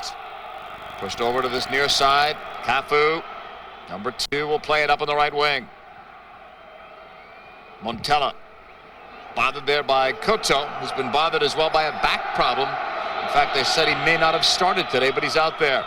First. Pushed over to this near side. Cafu. Number 2 will play it up on the right wing. Montella. Bothered there by Couto, who's been bothered as well by a back problem. In fact, they said he may not have started today, but he's out there.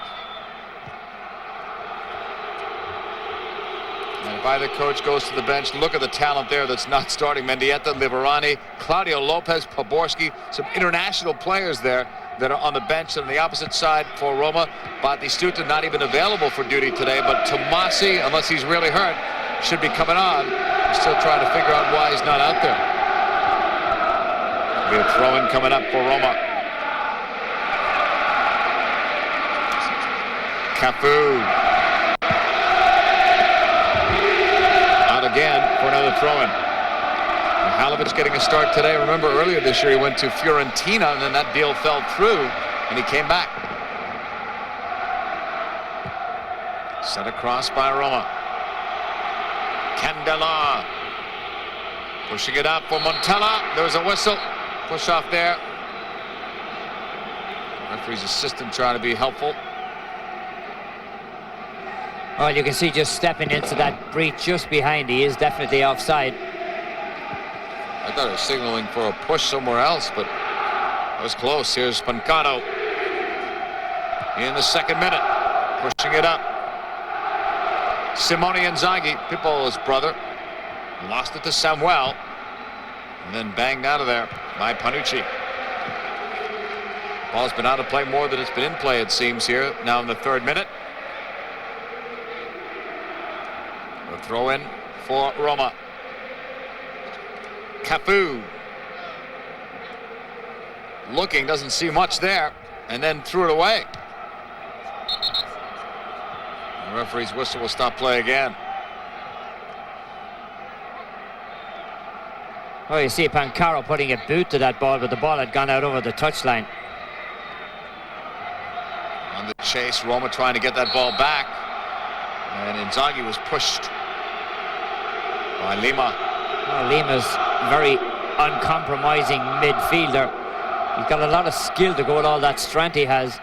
And if either coach goes to the bench, look at the talent there that's not starting. Mendieta, Liverani, Claudio Lopez, Poborski, some international players there that are on the bench. And on the opposite side for Roma, Batistuta not even available for duty today, but Tomasi, unless he's really hurt, should be coming on. We're still trying to figure out why he's not out there. We have a throw-in coming up for Roma. Cafu. Out again for another throw-in. Mihailovic getting a start today. Remember earlier this year he went to Fiorentina and then that deal fell through and he came back. Set across by Roma. Candela. Pushing it up for Montella. There's a whistle. Push off there. Referee's assistant trying to be helpful. Well, you can see just stepping into that breach just behind. He is definitely offside. I thought it was signaling for a push somewhere else, but it was close. Here's Pancano in the second minute, pushing it up. Simone Inzaghi, Pippola's brother, lost it to Samuel, and then banged out of there by Panucci. Ball's been out of play more than it's been in play, it seems, here now in the third minute. A throw in for Roma. Cafu. Looking, doesn't see much there, and then threw it away. The referee's whistle will stop play again. Oh, you see Pancaro putting a boot to that ball, but the ball had gone out over the touchline. On the chase, Roma trying to get that ball back, and Inzaghi was pushed by Lima. Well, Lima's very uncompromising midfielder. He's got a lot of skill to go with all that strength he has.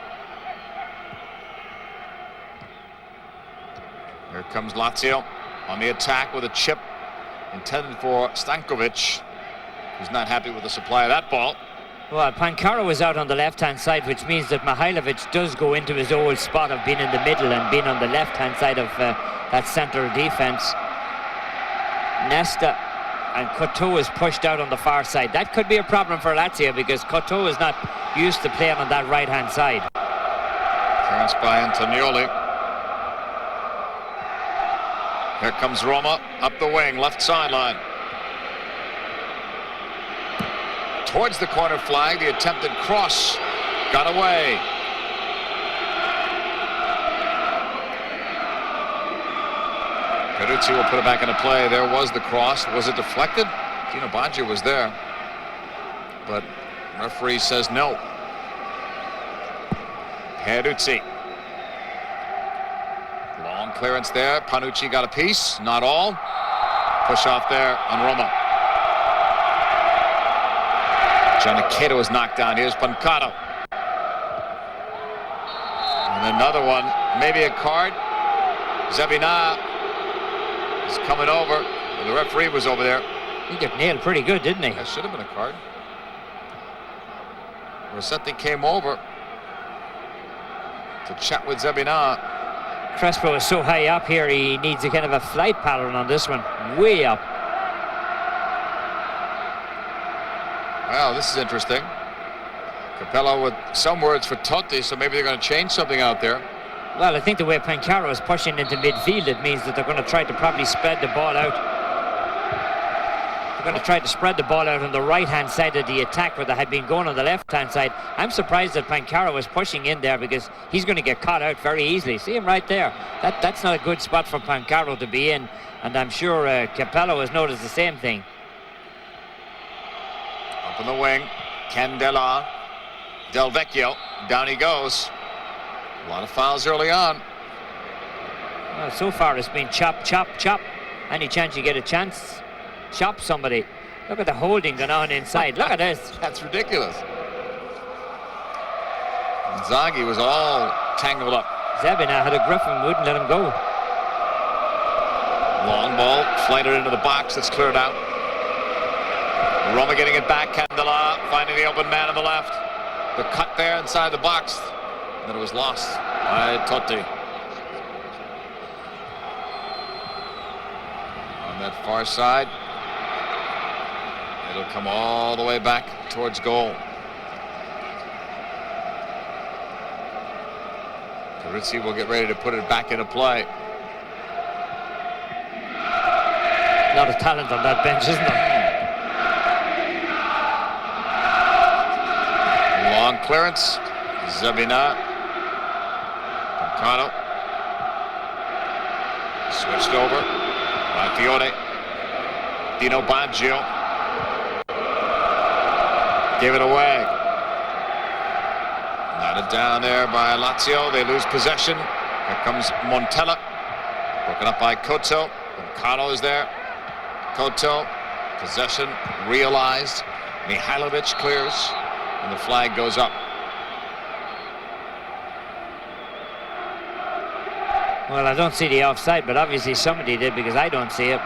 Here comes Lazio on the attack with a chip intended for Stankovic, who's not happy with the supply of that ball. Well, Pancaro is out on the left-hand side, which means that Mihailovic does go into his old spot of being in the middle and being on the left-hand side of that centre of defence. Nesta and Couto is pushed out on the far side. That could be a problem for Lazio because Couto is not used to playing on that right-hand side. Clearance by Antonioli. Here comes Roma up the wing, left sideline. Towards the corner flag, the attempted cross got away. Peruzzi will put it back into play. There was the cross. Was it deflected? Dino Baggio was there, but referee says no. Peruzzi. Long clearance there. Panucci got a piece, not all. Push off there on Roma. Giannicato is knocked down. Here's Pancano. And another one, maybe a card. Zebina is coming over. The referee was over there. He got nailed pretty good, didn't he? That should have been a card. Rossetti came over to chat with Zebina. Crespo is so high up here, he needs a kind of a flight pattern on this one. Way up. Well, this is interesting. Capello with some words for Totti, so maybe they're going to change something out there. Well, I think the way Pancaro is pushing into midfield, it means that they're going to try to probably spread the ball out. They're going to try to spread the ball out on the right-hand side of the attack where they had been going on the left-hand side. I'm surprised that Pancaro was pushing in there because he's going to get caught out very easily. See him right there. That's not a good spot for Pancaro to be in, and I'm sure Capello has noticed the same thing. Up in the wing, Candela, Del Vecchio, down he goes. A lot of fouls early on. Well, so far it's been chop, chop, chop. Any chance you get a chance, chop somebody. Look at the holding going on inside. Look at this. That's ridiculous. Inzaghi was all tangled up. Zabina had a Griffin, wouldn't let him go. Long ball, flighted into the box, that's cleared out. Roma getting it back, Candela finding the open man on the left. The cut there inside the box, and then it was lost by Totti. On that far side, it'll come all the way back towards goal. Ritzi will get ready to put it back into play. A lot of talent on that bench, isn't there? Long clearance. Zabina. Pancano. Switched over by Fiore. Dino Baggio. Gave it away. Knotted down there by Lazio. They lose possession. Here comes Montella. Broken up by Koto. Pancano is there. Koto. Possession realized. Mihailovic clears. And the flag goes up. Well, I don't see the offside, but obviously somebody did because I don't see it.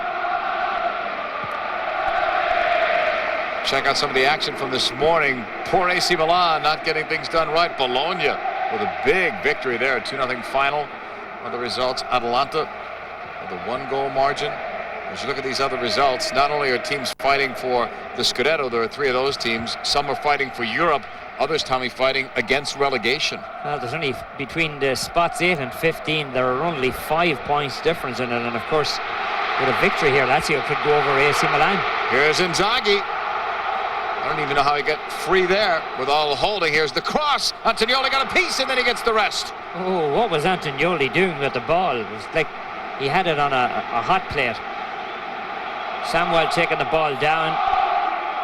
Check out some of the action from this morning. Poor AC Milan not getting things done right. Bologna with a big victory there. 2-0 final. Are the results. Atalanta with a 1-goal margin. As you look at these other results, not only are teams fighting for the Scudetto, there are 3 of those teams. Some are fighting for Europe. Others, Tommy, fighting against relegation. Well, there's only between the spots 8 and 15, there are only 5 points difference in it. And of course, with a victory here, Lazio could go over AC Milan. Here's Inzaghi. I don't even know how he got free there with all the holding. Here's the cross. Antonioli got a piece and then he gets the rest. Oh, what was Antonioli doing with the ball? It was like he had it on a hot plate. Samuel taking the ball down.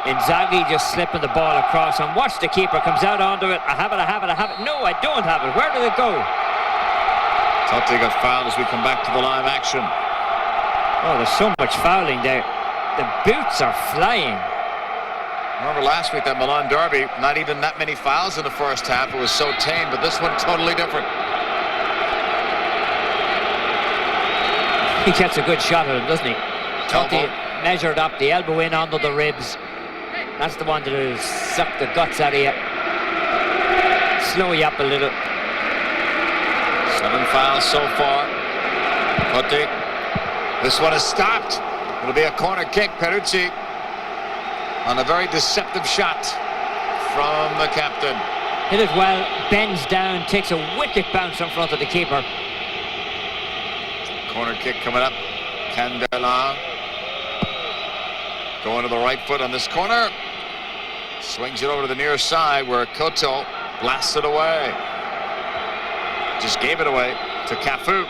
Inzaghi just slipping the ball across. And watch the keeper comes out onto it. I have it, I have it, I have it. No, I don't have it. Where did it go? Totti got fouled as we come back to the live action. Oh, there's so much fouling there. The boots are flying. Remember last week that Milan derby, not even that many fouls in the first half. It was so tame, but this one totally different. He gets a good shot at him, doesn't he? Totti Elbow. measured up, the elbow in under the ribs. That's the one that'll suck the guts out of you. Slow you up a little. 7 fouls so far. Totti. This one is stopped. It'll be a corner kick. Peruzzi on a very deceptive shot from the captain. Hit it well, bends down, takes a wicked bounce in front of the keeper. Corner kick coming up. Candela going to the right foot on this corner. Swings it over to the near side where Koto blasts it away. Just gave it away to Cafu.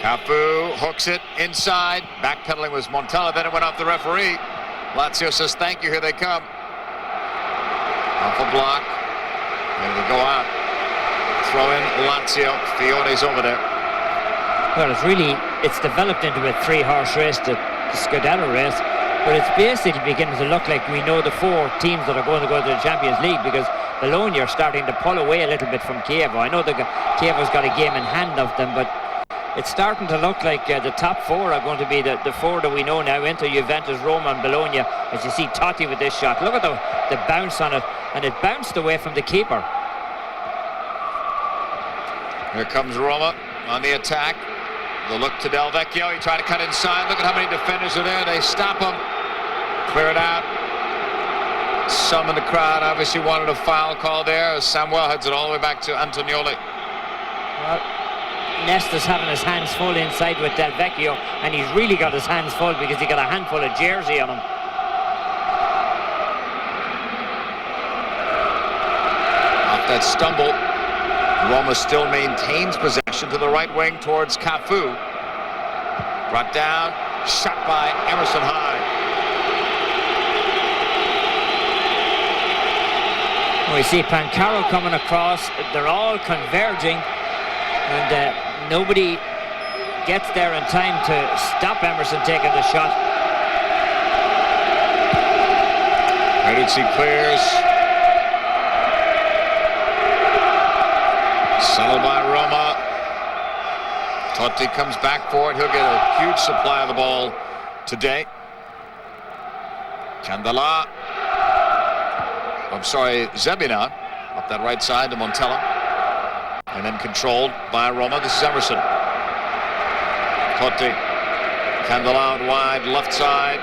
Cafu hooks it inside. Backpedaling was Montella. Then it went off the referee. Lazio says thank you. Here they come. Off a block. And it'll go out. Throw in Lazio. Fiore's over there. Well, it's developed into a 3-horse race, the Scudetto race, but it's basically beginning to look like we know the 4 teams that are going to go to the Champions League, because Bologna are starting to pull away a little bit from Chievo. I know Chievo's got a game in hand of them, but it's starting to look like the top 4 are going to be the 4 that we know now: Inter, Juventus, Roma and Bologna. As you see Totti with this shot, look at the bounce on it, and it bounced away from the keeper. Here comes Roma on the attack. The look to Del Vecchio. He tried to cut inside. Look at how many defenders are there. They stop him. Clear it out. Some in the crowd obviously wanted a foul call there. Samuel heads it all the way back to Antonioli. Well, Nesta's having his hands full inside with Del Vecchio, and he's really got his hands full because he got a handful of jersey on him. Off that stumble, Roma still maintains possession to the right wing towards Cafu. Brought down, shot by Emerson Hyde. We see Pancaro coming across. They're all converging, and nobody gets there in time to stop Emerson taking the shot. Peruzzi clears. Settled by Roma. Totti comes back for it. He'll get a huge supply of the ball today. Candela. I'm sorry, Zebina. Up that right side to Montella. And then controlled by Roma. This is Emerson. Totti. Candela out wide, left side.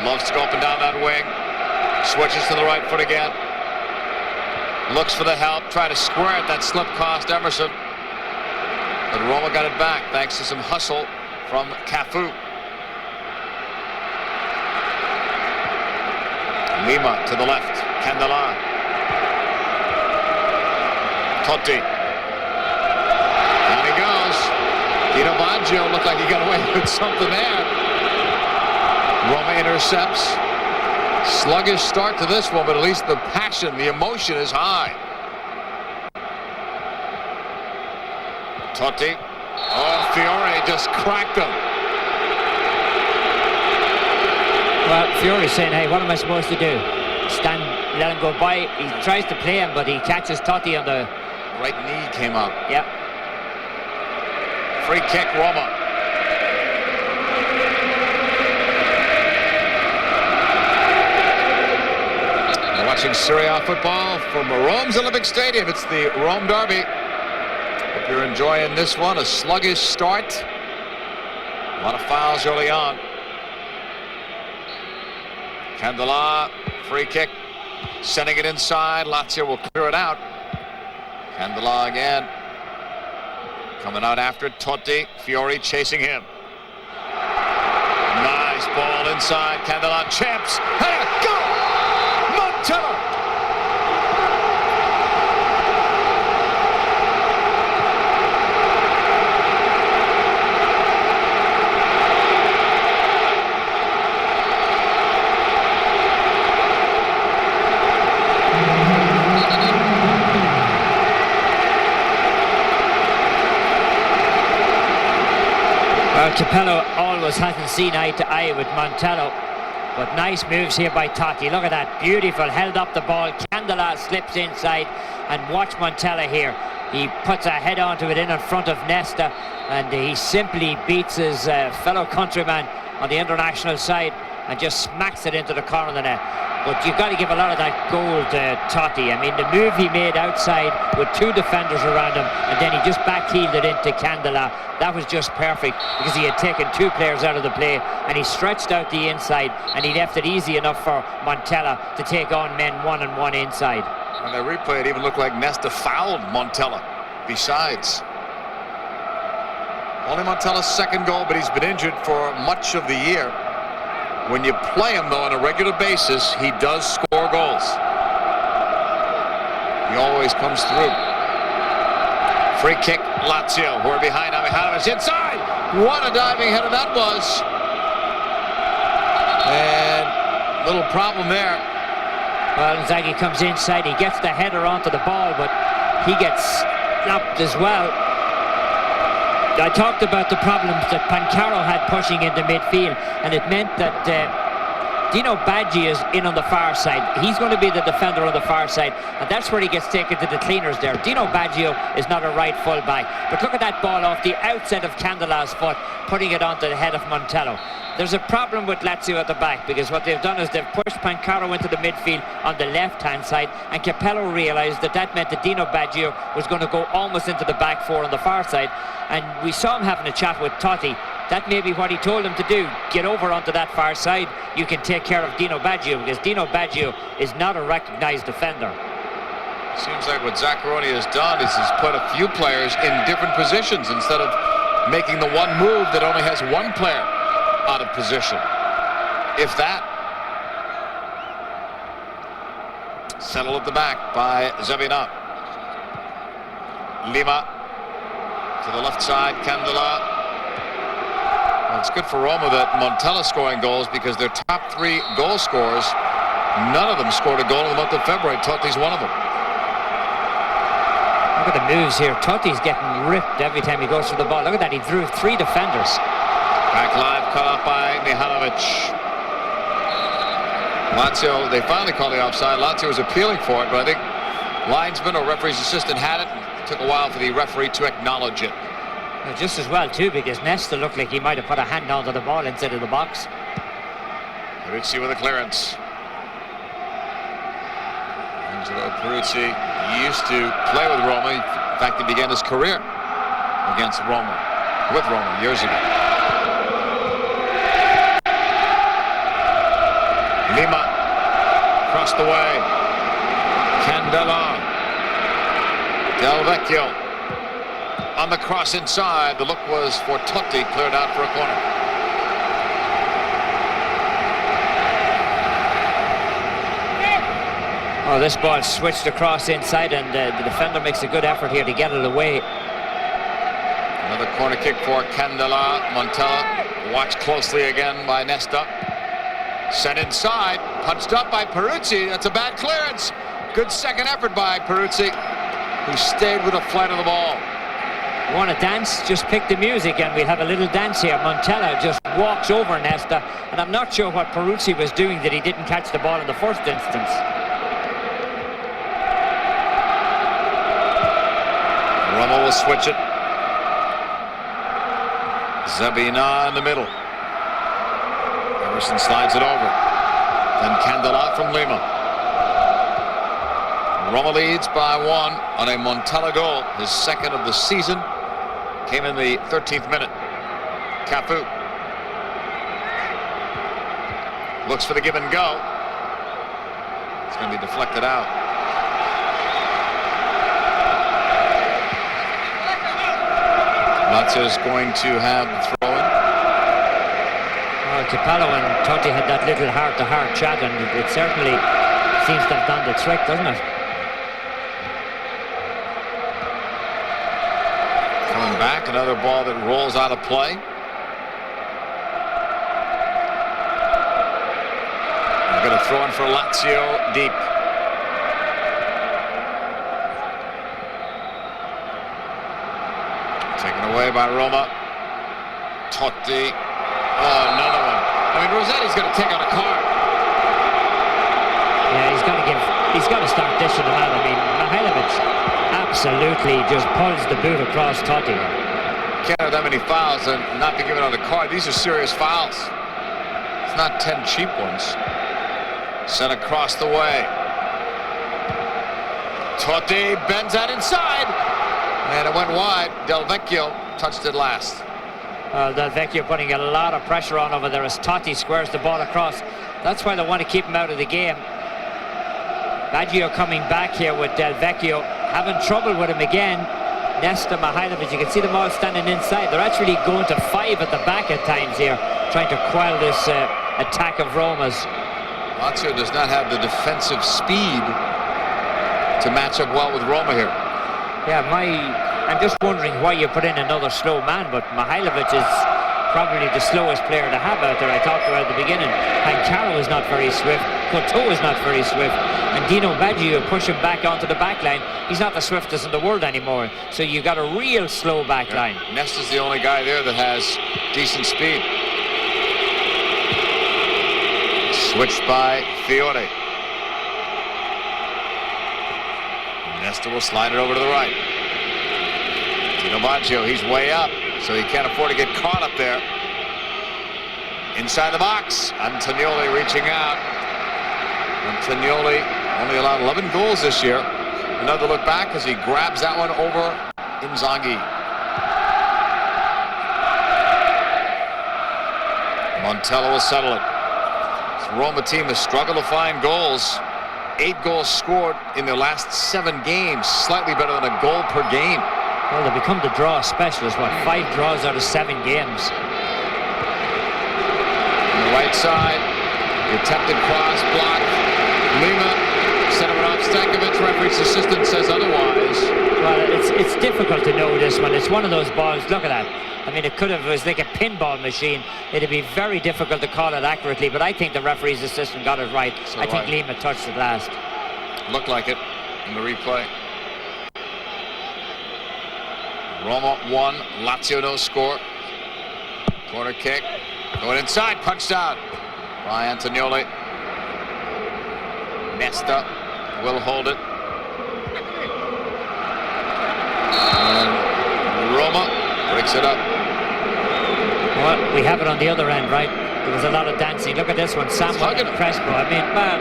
Loves to go up and down that wing. Switches to the right foot again. Looks for the help. Try to square it. That slip cost Emerson. But Roma got it back thanks to some hustle from Cafu. Lima to the left. Candela. Totti. Down he goes. Dino Baggio looked like he got away with something there. Roma intercepts. Sluggish start to this one, but at least the passion, the emotion is high. Totti. Oh, Fiore just cracked him. Well, Fiore's saying, hey, what am I supposed to do? Stand, let him go by. He tries to play him, but he catches Totti on the... Right knee came out. Yep. Free kick, Roma. You're watching Serie A football from Rome's Olympic Stadium. It's the Rome Derby. Hope you're enjoying this one. A sluggish start. A lot of fouls early on. Candela, free kick, sending it inside. Lazio will clear it out. Candela again. Coming out after Totti. Fiore chasing him. Nice ball inside. Candela champs. Header, go! Montella. Capello always hasn't seen eye to eye with Montella, but nice moves here by Totti. Look at that, beautiful, held up the ball. Candela slips inside, and watch Montella here. He puts a head onto it in front of Nesta, and he simply beats his fellow countryman on the international side and just smacks it into the corner of the net. But you've got to give a lot of that goal to Totti. I mean, the move he made outside with two defenders around him, and then he just backheeled it into Candela. That was just perfect because he had taken two players out of the play, and he stretched out the inside, and he left it easy enough for Montella to take on men one-on-one inside. On the replay, it even looked like Nesta fouled Montella. Besides, only Montella's second goal, but he's been injured for much of the year. When you play him, though, on a regular basis, he does score goals. He always comes through. Free kick, Lazio, who are behind Mihajlovic inside. What a diving header that was. And little problem there. Well, Inzaghi comes inside, he gets the header onto the ball, but he gets snapped as well. I talked about the problems that Pancaro had pushing into midfield, and it meant that Dino Baggio is in on the far side. He's going to be the defender on the far side, and that's where he gets taken to the cleaners there. Dino Baggio is not a right full back, but look at that ball off the outside of Candela's foot, putting it onto the head of Montella. There's a problem with Lazio at the back, because what they've done is they've pushed Pancaro into the midfield on the left-hand side, and Capello realised that that meant that Dino Baggio was going to go almost into the back four on the far side, and we saw him having a chat with Totti. That may be what he told him to do. Get over onto that far side. You can take care of Dino Baggio, because Dino Baggio is not a recognised defender. Seems like what Zaccaroni has done is he's put a few players in different positions instead of making the one move that only has one player out of position, if that. Settled at the back by Zebina. Lima to the left side. Candela. Well, it's good for Roma that Montella scoring goals, because their top three goal scorers, none of them scored a goal in the month of February. Totti's one of them. Look at the moves here. Totti's getting ripped every time he goes for the ball. Look at that, he drew three defenders. Back line cut off by Mihajlovic. Lazio, they finally called the offside. Lazio was appealing for it, but I think linesman or referee's assistant had it, Took a while for the referee to acknowledge it. Just as well too, because Nesta looked like he might have put a hand onto the ball inside of the box. Peruzzi with a clearance. Angelo Peruzzi used to play with Roma. In fact, he began his career against Roma, with Roma years ago. Lima, across the way. Candela. Del Vecchio. On the cross inside. The look was for Totti, cleared out for a corner. Oh, this ball switched across inside, and the defender makes a good effort here to get it away. Another corner kick for Candela. Montella watched closely again by Nesta. Sent inside, punched up by Peruzzi. That's a bad clearance. Good second effort by Peruzzi, who stayed with the flight of the ball. Want to dance? Just pick the music and we'll have a little dance here. Montella just walks over Nesta, and I'm not sure what Peruzzi was doing that he didn't catch the ball in the first instance. Roma will switch it. Zabina in the middle. Emerson slides it over. Then Candela from Lima. Roma leads by 1 on a Montella goal. His second of the season. Came in the 13th minute. Cafu. Looks for the give and go. It's going to be deflected out. Lazio is going to have the throw-in. Well, Capello and Totti had that little heart-to-heart chat, and it certainly seems to have done the trick, doesn't it? Coming back, another ball that rolls out of play. They're going to throw in for Lazio deep. Taken away by Roma. Totti. Oh, another one. I mean, Rossetti's going to take on a card. Yeah, he's got to start dishing them out. I mean, Mihailovic absolutely just pulls the boot across Totti. Can't have that many fouls and not be given on a card. These are serious fouls. It's not 10 cheap ones. Sent across the way. Totti bends out inside. And it went wide. Del Vecchio touched it last. Del Vecchio putting a lot of pressure on over there as Totti squares the ball across. That's why they want to keep him out of the game. Baggio coming back here with Del Vecchio, having trouble with him again. Nesta, Mihailovic, you can see them all standing inside. They're actually going to 5 at the back at times here, trying to quell this attack of Roma's. Lazio does not have the defensive speed to match up well with Roma here. Yeah, I'm just wondering why you put in another slow man, but Mihailovic is probably the slowest player to have out there. I talked about at the beginning. Pancaro is not very swift. Coteau is not very swift. And Dino Baggio push him back onto the back line. He's not the swiftest in the world anymore. So you got a real slow back line. Nesta's the only guy there that has decent speed. Switched by Fiore. Nesta will slide it over to the right. Dino Baggio, he's way up, so he can't afford to get caught up there. Inside the box, Antonioli reaching out. Antonioli only allowed 11 goals this year. Another look back as he grabs that one over Inzaghi. Montella will settle it. This Roma team has struggled to find goals. 8 goals scored in their last 7 games, slightly better than a goal per game. Well, they become the draw specialists. What, 5 draws out of 7 games? On the right side, the attempted cross blocked. Lima set it off. Stankovic, referee's assistant, says otherwise. Well, it's difficult to know this one. It's one of those balls. Look at that. I mean, it was like a pinball machine. It'd be very difficult to call it accurately, but I think the referee's assistant got it right. So I think Lima touched it last. Looked like it in the replay. Roma 1, Lazio no score. Corner kick. Going inside, punched out by Antonioli. Nesta will hold it. picks it up. Well, we have it on the other end, right? There was a lot of dancing. Look at this one, Samuel and Crespo. I mean, well,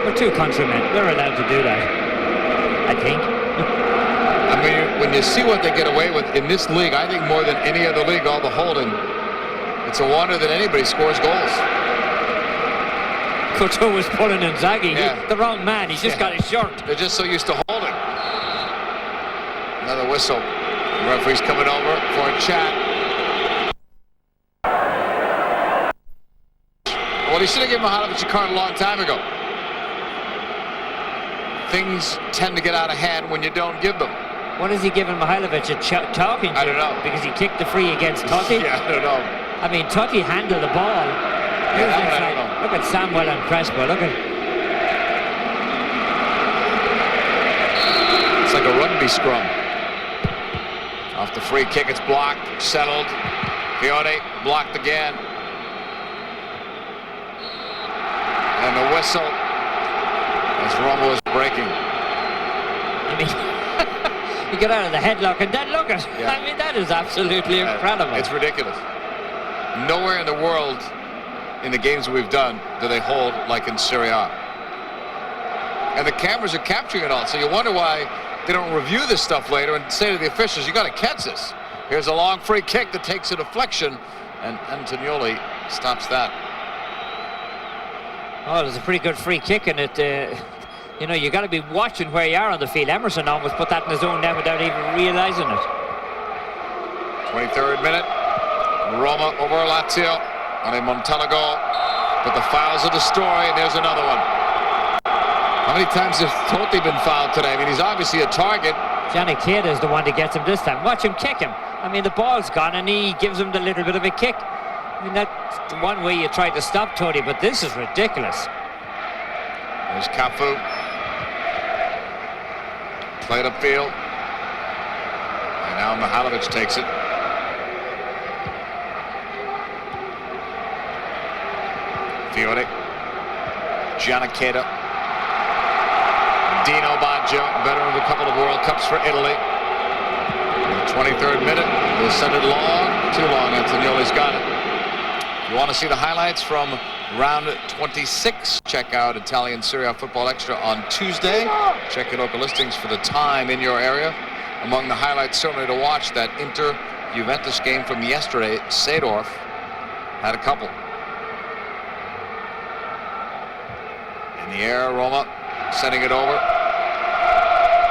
we're two countrymen. We're allowed to do that, I think. I mean, when you see what they get away with in this league, I think more than any other league, all the holding, it's a wonder that anybody scores goals. Couture was pulling Inzaghi. Yeah. The wrong man. He's just got his shirt. They're just so used to holding. Another whistle. The referee's coming over for a chat. Well, he should have given Mihajlovic a card a long time ago. Things tend to get out of hand when you don't give them. What is he giving Mihajlovic a talking to? I don't know. Because he kicked the free against Totti? Yeah, I don't know. I mean, Totti handled the ball. Yeah, I don't know. Look at Samuel and Crespo. Look at. It's like a rugby scrum. Off the free kick, it's blocked, settled. Fiore blocked again. And the whistle as Roma was breaking. I mean, you get out of the headlock and then look at. Yeah. I mean, that is absolutely incredible. It's ridiculous. Nowhere in the world, in the games we've done, do they hold like in Serie A. And the cameras are capturing it all, so you wonder why they don't review this stuff later and say to the officials, you got to catch this. Here's a long free kick that takes a deflection, and Antonioli stops that. Oh, it was a pretty good free kick, and it, you know, you got to be watching where you are on the field. Emerson almost put that in his own net without even realizing it. 23rd minute, Roma over Lazio on a Montella goal, but the fouls are the story, and there's another one. How many times has Totti been fouled today? I mean, he's obviously a target. Gianni Chiesa is the one that gets him this time. Watch him kick him. I mean, the ball's gone, and he gives him the little bit of a kick. I mean, that's the one way you try to stop Totti, but this is ridiculous. There's Cafu. Played upfield. And now Mihajlovic takes it. Fiore. Giannicheda. Dino Baggio, veteran of a couple of World Cups for Italy. In the 23rd minute, they'll send it long. Too long, Antonioli's got it. If you want to see the highlights from round 26, check out Italian Serie A Football Extra on Tuesday. Check your local listings for the time in your area. Among the highlights certainly to watch, that Inter-Juventus game from yesterday. Seedorf had a couple. In the air, Roma sending it over.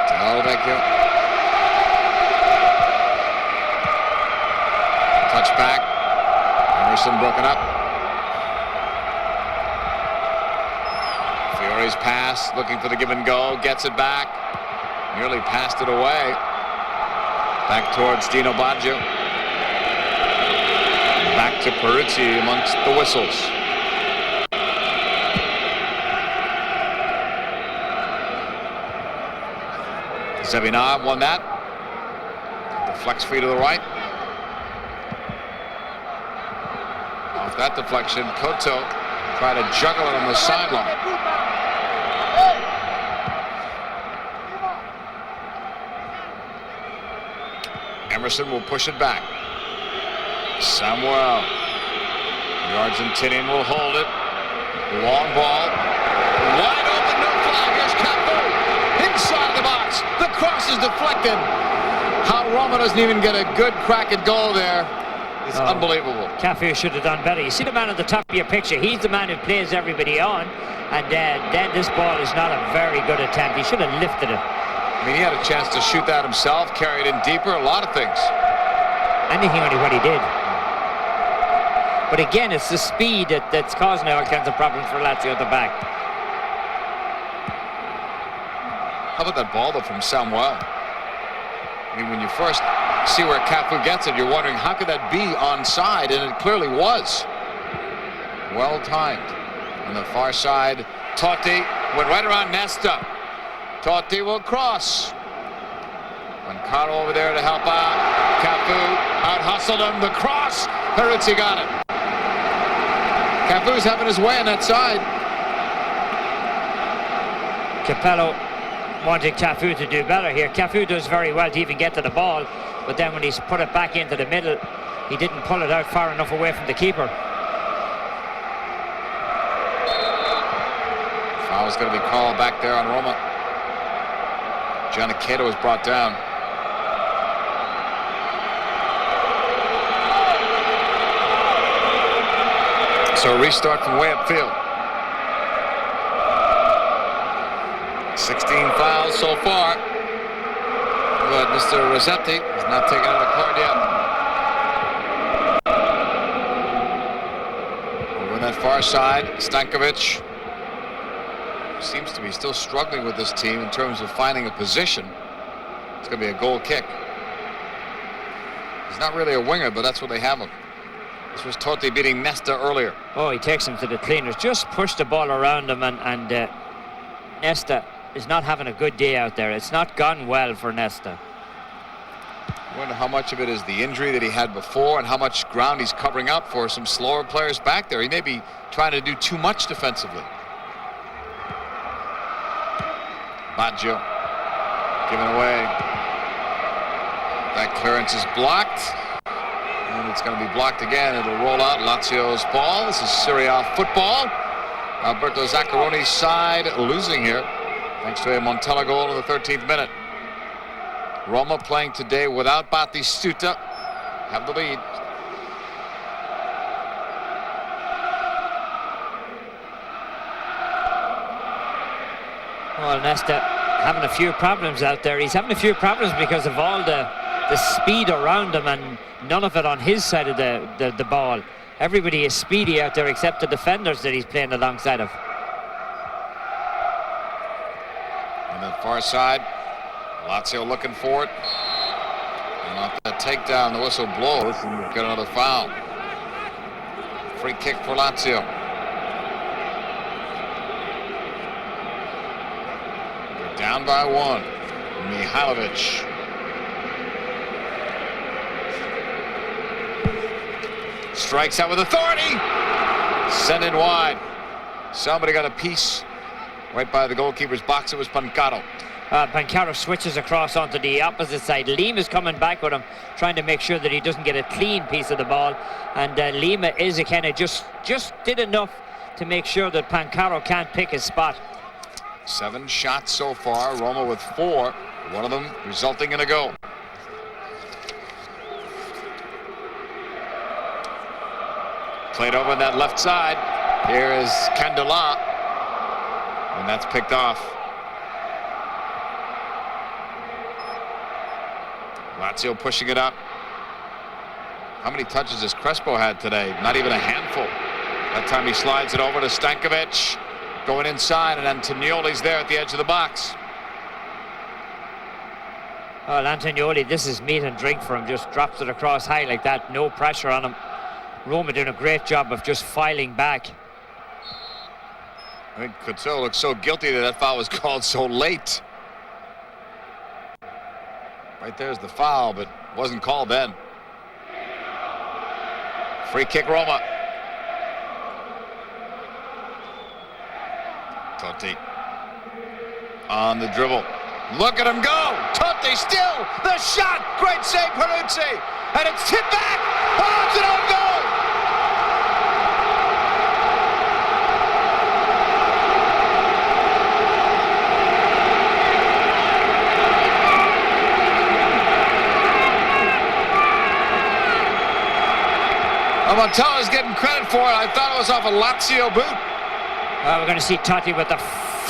Del Vecchio. Touch back. Emerson broken up. Fiore's pass, looking for the give and go, gets it back. Nearly passed it away. Back towards Dino Baggio. Back to Peruzzi amongst the whistles. Sevina won that. Deflects free to the right. Off that deflection, Koto tried to juggle it on the sideline. Emerson will push it back. Samuel. The Argentinian will hold it. Long ball. Wide open, no flag. Here's Cafu. Inside the box. The cross is deflected. How Roma doesn't even get a good crack at goal there. It's unbelievable. Cafu should have done better. You see the man at the top of your picture. He's the man who plays everybody on. And then this ball is not a very good attempt. He should have lifted it. I mean, he had a chance to shoot that himself, carry it in deeper, a lot of things. Anything only what he did. But again, it's the speed that's causing all kinds of problems for Lazio at the back. How about that ball, though, from Samuel? I mean, when you first see where Cafu gets it, you're wondering, how could that be onside? And it clearly was. Well timed. On the far side, Totti went right around Nesta. Totti will cross. When Caro over there to help out. Cafu out-hustled him. The cross. Peruzzi got it. Cafu's having his way on that side. Capello wanted Cafu to do better here. Cafu does very well to even get to the ball, but then when he's put it back into the middle, he didn't pull it out far enough away from the keeper. Foul's going to be called back there on Roma. Giannicato was brought down. So a restart from way upfield. 16 fouls so far. But Mr. Rossetti has not taken out a card yet. Over on that far side, Stankovic seems to be still struggling with this team in terms of finding a position. It's going to be a goal kick. He's not really a winger, but that's what they have him. This was Totti beating Nesta earlier. Oh, he takes him to the cleaners. Just push the ball around him, and Nesta is not having a good day out there. It's not gone well for Nesta. I wonder how much of it is the injury that he had before and how much ground he's covering up for some slower players back there. He may be trying to do too much defensively. Lazio given away. That clearance is blocked. And it's going to be blocked again. It'll roll out. Lazio's ball. This is Serie A football. Alberto Zaccaroni's side losing here, thanks to a Montella goal in the 13th minute. Roma playing today without Batistuta. Have the lead. Well, Nesta having a few problems out there. He's having a few problems because of all the speed around him and none of it on his side of the ball. Everybody is speedy out there except the defenders that he's playing alongside of. On the far side, Lazio looking for it. And off that takedown, the whistle blows and we've got another foul. Free kick for Lazio. They're down by one. Mihailovic. Strikes out with authority. Sent in wide. Somebody got a piece right by the goalkeeper's box. It was Pancaro. Pancaro switches across onto the opposite side. Lima is coming back with him, trying to make sure that he doesn't get a clean piece of the ball. And Lima is a kind of just did enough to make sure that Pancaro can't pick his spot. 7 shots so far. Roma with 4. One of them resulting in a goal. Played over on that left side. Here is Candela. And that's picked off. Lazio pushing it up. How many touches has Crespo had today? Not even a handful. That time he slides it over to Stankovic. Going inside, and Antonioli's there at the edge of the box. Well, Antonioli, this is meat and drink for him. Just drops it across high like that. No pressure on him. Roma doing a great job of just filing back. I think Coutinho looks so guilty that foul was called so late. Right there's the foul, but wasn't called then. Free kick Roma. Totti on the dribble. Look at him go. Totti still. The shot. Great save, Peruzzi. And it's hit back. Oh, it's an own goal. Montella's getting credit for it. I thought it was off a Lazio boot. We're going to see Totti with the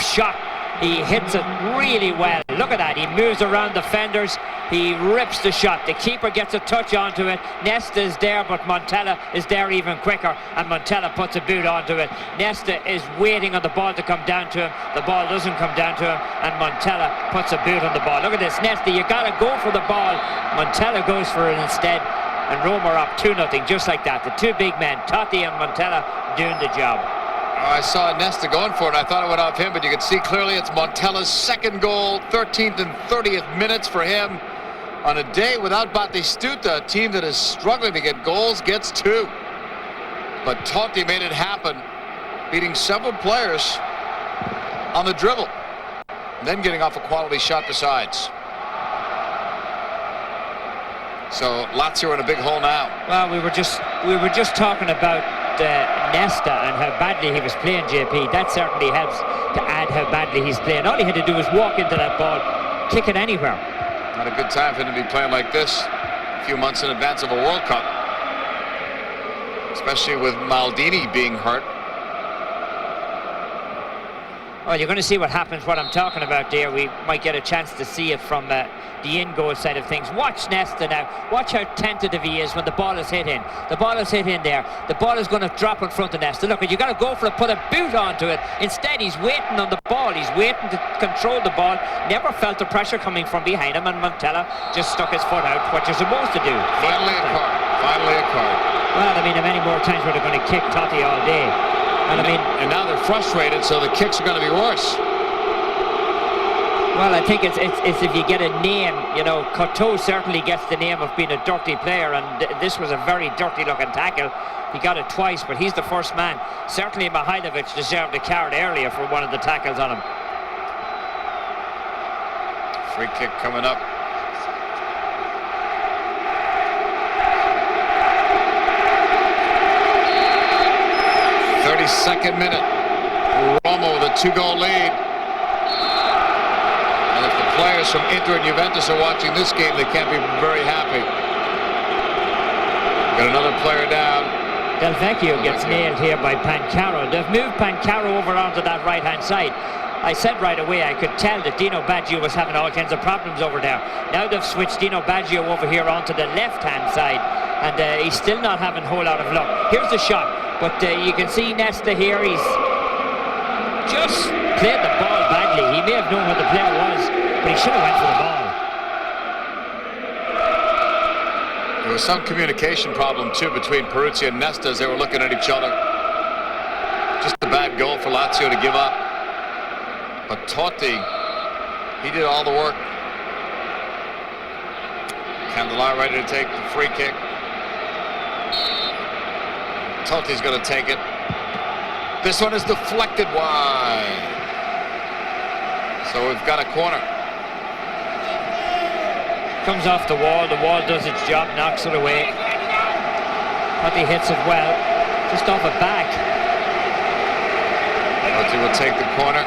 shot. He hits it really well. Look at that. He moves around defenders. He rips the shot. The keeper gets a touch onto it. Nesta is there, but Montella is there even quicker. And Montella puts a boot onto it. Nesta is waiting on the ball to come down to him. The ball doesn't come down to him. And Montella puts a boot on the ball. Look at this. Nesta, you got to go for the ball. Montella goes for it instead. And Roma are up 2-0, just like that. The two big men, Totti and Montella, doing the job. I saw Nesta going for it. I thought it went off him, but you can see clearly it's Montella's second goal, 13th and 30th minutes for him. On a day without Batistuta, a team that is struggling to get goals gets 2. But Totti made it happen, beating several players on the dribble. then getting off a quality shot besides. So Lazio in a big hole now. Well, we were just talking about Nesta and how badly he was playing, JP. That certainly helps to add how badly he's playing. All he had to do was walk into that ball, kick it anywhere. Not a good time for him to be playing like this a few months in advance of a World Cup, especially with Maldini being hurt. Well, you're going to see what happens, what I'm talking about there. We might get a chance to see it from the in-goal side of things. Watch Nesta now. Watch how tentative he is when the ball is hit in. The ball is hit in there. The ball is going to drop in front of Nesta. Look, you got to go for it, put a boot onto it. Instead, he's waiting on the ball. He's waiting to control the ball. Never felt the pressure coming from behind him, and Montella just stuck his foot out, what you're supposed to do. Finally a card. Finally a card. Well, I mean, how many more times were they going to kick Totti all day? And now they're frustrated, so the kicks are going to be worse. Well, I think it's if you get a name, you know, Coteau certainly gets the name of being a dirty player, and this was a very dirty-looking tackle. He got it twice, but he's the first man. Certainly Mihailovic deserved a card earlier for one of the tackles on him. Free kick coming up. Second minute. Roma with a 2-goal lead. And if the players from Inter and Juventus are watching this game, they can't be very happy. Got another player down. Del Vecchio gets nailed here by Pancaro. They've moved Pancaro over onto that right-hand side. I said right away I could tell that Dino Baggio was having all kinds of problems over there. Now they've switched Dino Baggio over here onto the left-hand side, and he's still not having a whole lot of luck. Here's the shot. But you can see Nesta here, he's just played the ball badly. He may have known what the player was, but he should have went for the ball. There was some communication problem too between Peruzzi and Nesta as they were looking at each other. Just a bad goal for Lazio to give up. But Totti, he did all the work. Candelar ready to take the free kick. Totti's going to take it. This one is deflected wide. So we've got a corner. Comes off the wall does its job, knocks it away. Totti hits it well, just off a back. Totti will take the corner.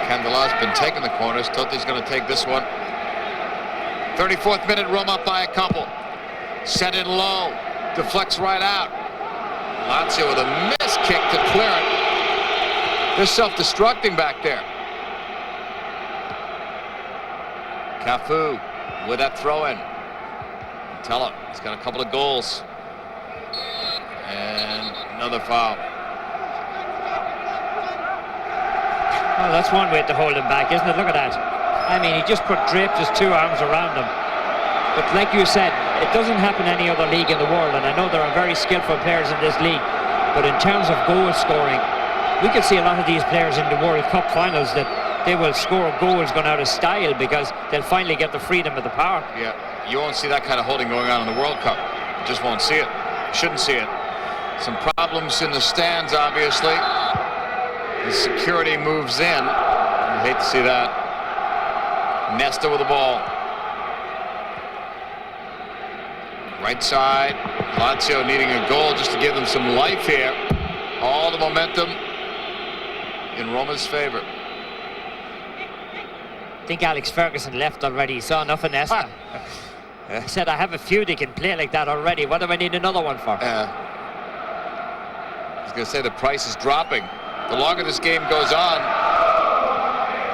Candelar's been taking the corners. Totti's going to take this one. 34th minute, Roma up by a couple. Sent in low, deflects right out. Lazio with a miss kick to clear it. They're self-destructing back there. Cafu with that throw-in. Montella, he's got a couple of goals. And another foul. Well, that's one way to hold him back, isn't it? Look at that. I mean, he just draped his two arms around him. But like you said, it doesn't happen any other league in the world, and I know there are very skillful players in this league, but in terms of goal scoring, we could see a lot of these players in the World Cup finals that they will score goals going out of style because they'll finally get the freedom of the power. Yeah, you won't see that kind of holding going on in the World Cup. You just won't see it. You shouldn't see it. Some problems in the stands, obviously. The security moves in. I hate to see that. Nesta with the ball. Right side, Lazio needing a goal just to give them some life here. All the momentum in Roma's favor. I think Alex Ferguson left already. He saw enough of Nesta. He said, I have a few that can play like that already. What do I need another one for? I was going to say the price is dropping. The longer this game goes on,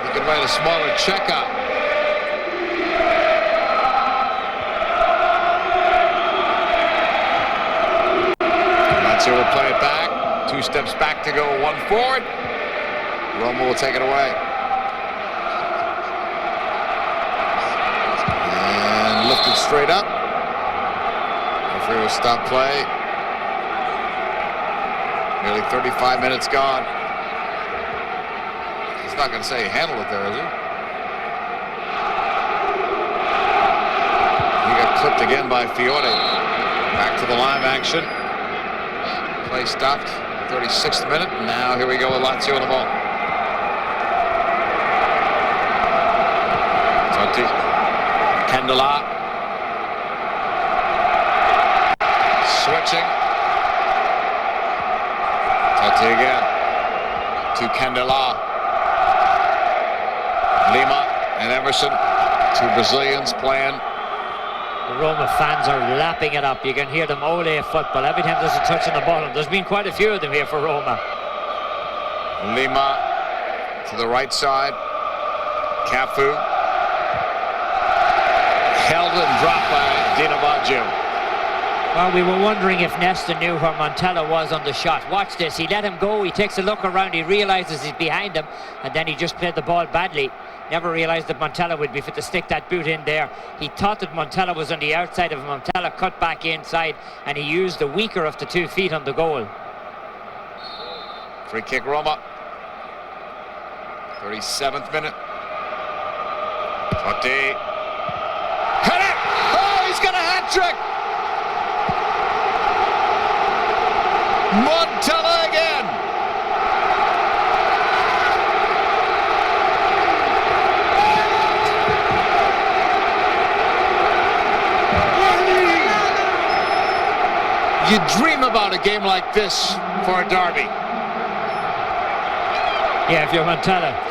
you can write a smaller check out. Lazio will play it back. 2 steps back to go, 1 forward. Roma will take it away. And lifted straight up. Referee will stop play. Nearly 35 minutes gone. He's not going to say he handled it there, is he? He got clipped again by Fiore. Back to the live action. Play stopped. 36th minute. Now here we go with Lazio on the ball. Totti. Candela. Switching. Totti again. To Candela. Lima and Emerson. Two Brazilians playing. The Roma fans are lapping it up. You can hear them ole football every time there's a touch on the ball. There's been quite a few of them here for Roma. Lima to the right side. Cafu. Held and dropped by Dino Baggio. Well, we were wondering if Nesta knew where Montella was on the shot. Watch this. He let him go. He takes a look around. He realizes he's behind him. And then he just played the ball badly. Never realized that Montella would be fit to stick that boot in there. He thought that Montella was on the outside of him. Montella cut back inside. And he used the weaker of the 2 feet on the goal. Free kick Roma. 37th minute. Totti. Hit it! Oh, he's got a hat trick! Montella again! You dream about a game like this for a derby. Yeah, if you're Montella.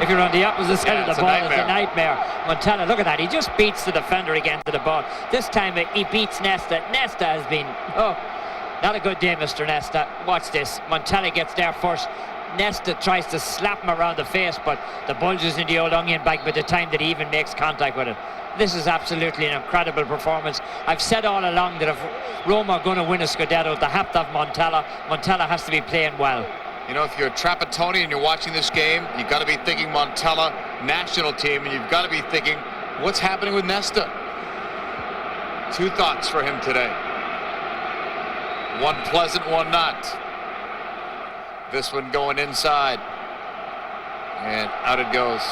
If you're on the opposite side of the ball, it's a nightmare. Montella, look at that. He just beats the defender again to the ball. This time he beats Nesta. Nesta has been... not a good day, Mr. Nesta. Watch this. Montella gets there first. Nesta tries to slap him around the face, but the bulges in the old onion bag by the time that he even makes contact with it. This is absolutely an incredible performance. I've said all along that if Roma are going to win a Scudetto, they have to have Montella. Montella has to be playing well. You know, if you're Trapattoni and you're watching this game, you've got to be thinking Montella national team, and you've got to be thinking, what's happening with Nesta? Two thoughts for him today. One pleasant, one not. This one going inside. And out it goes.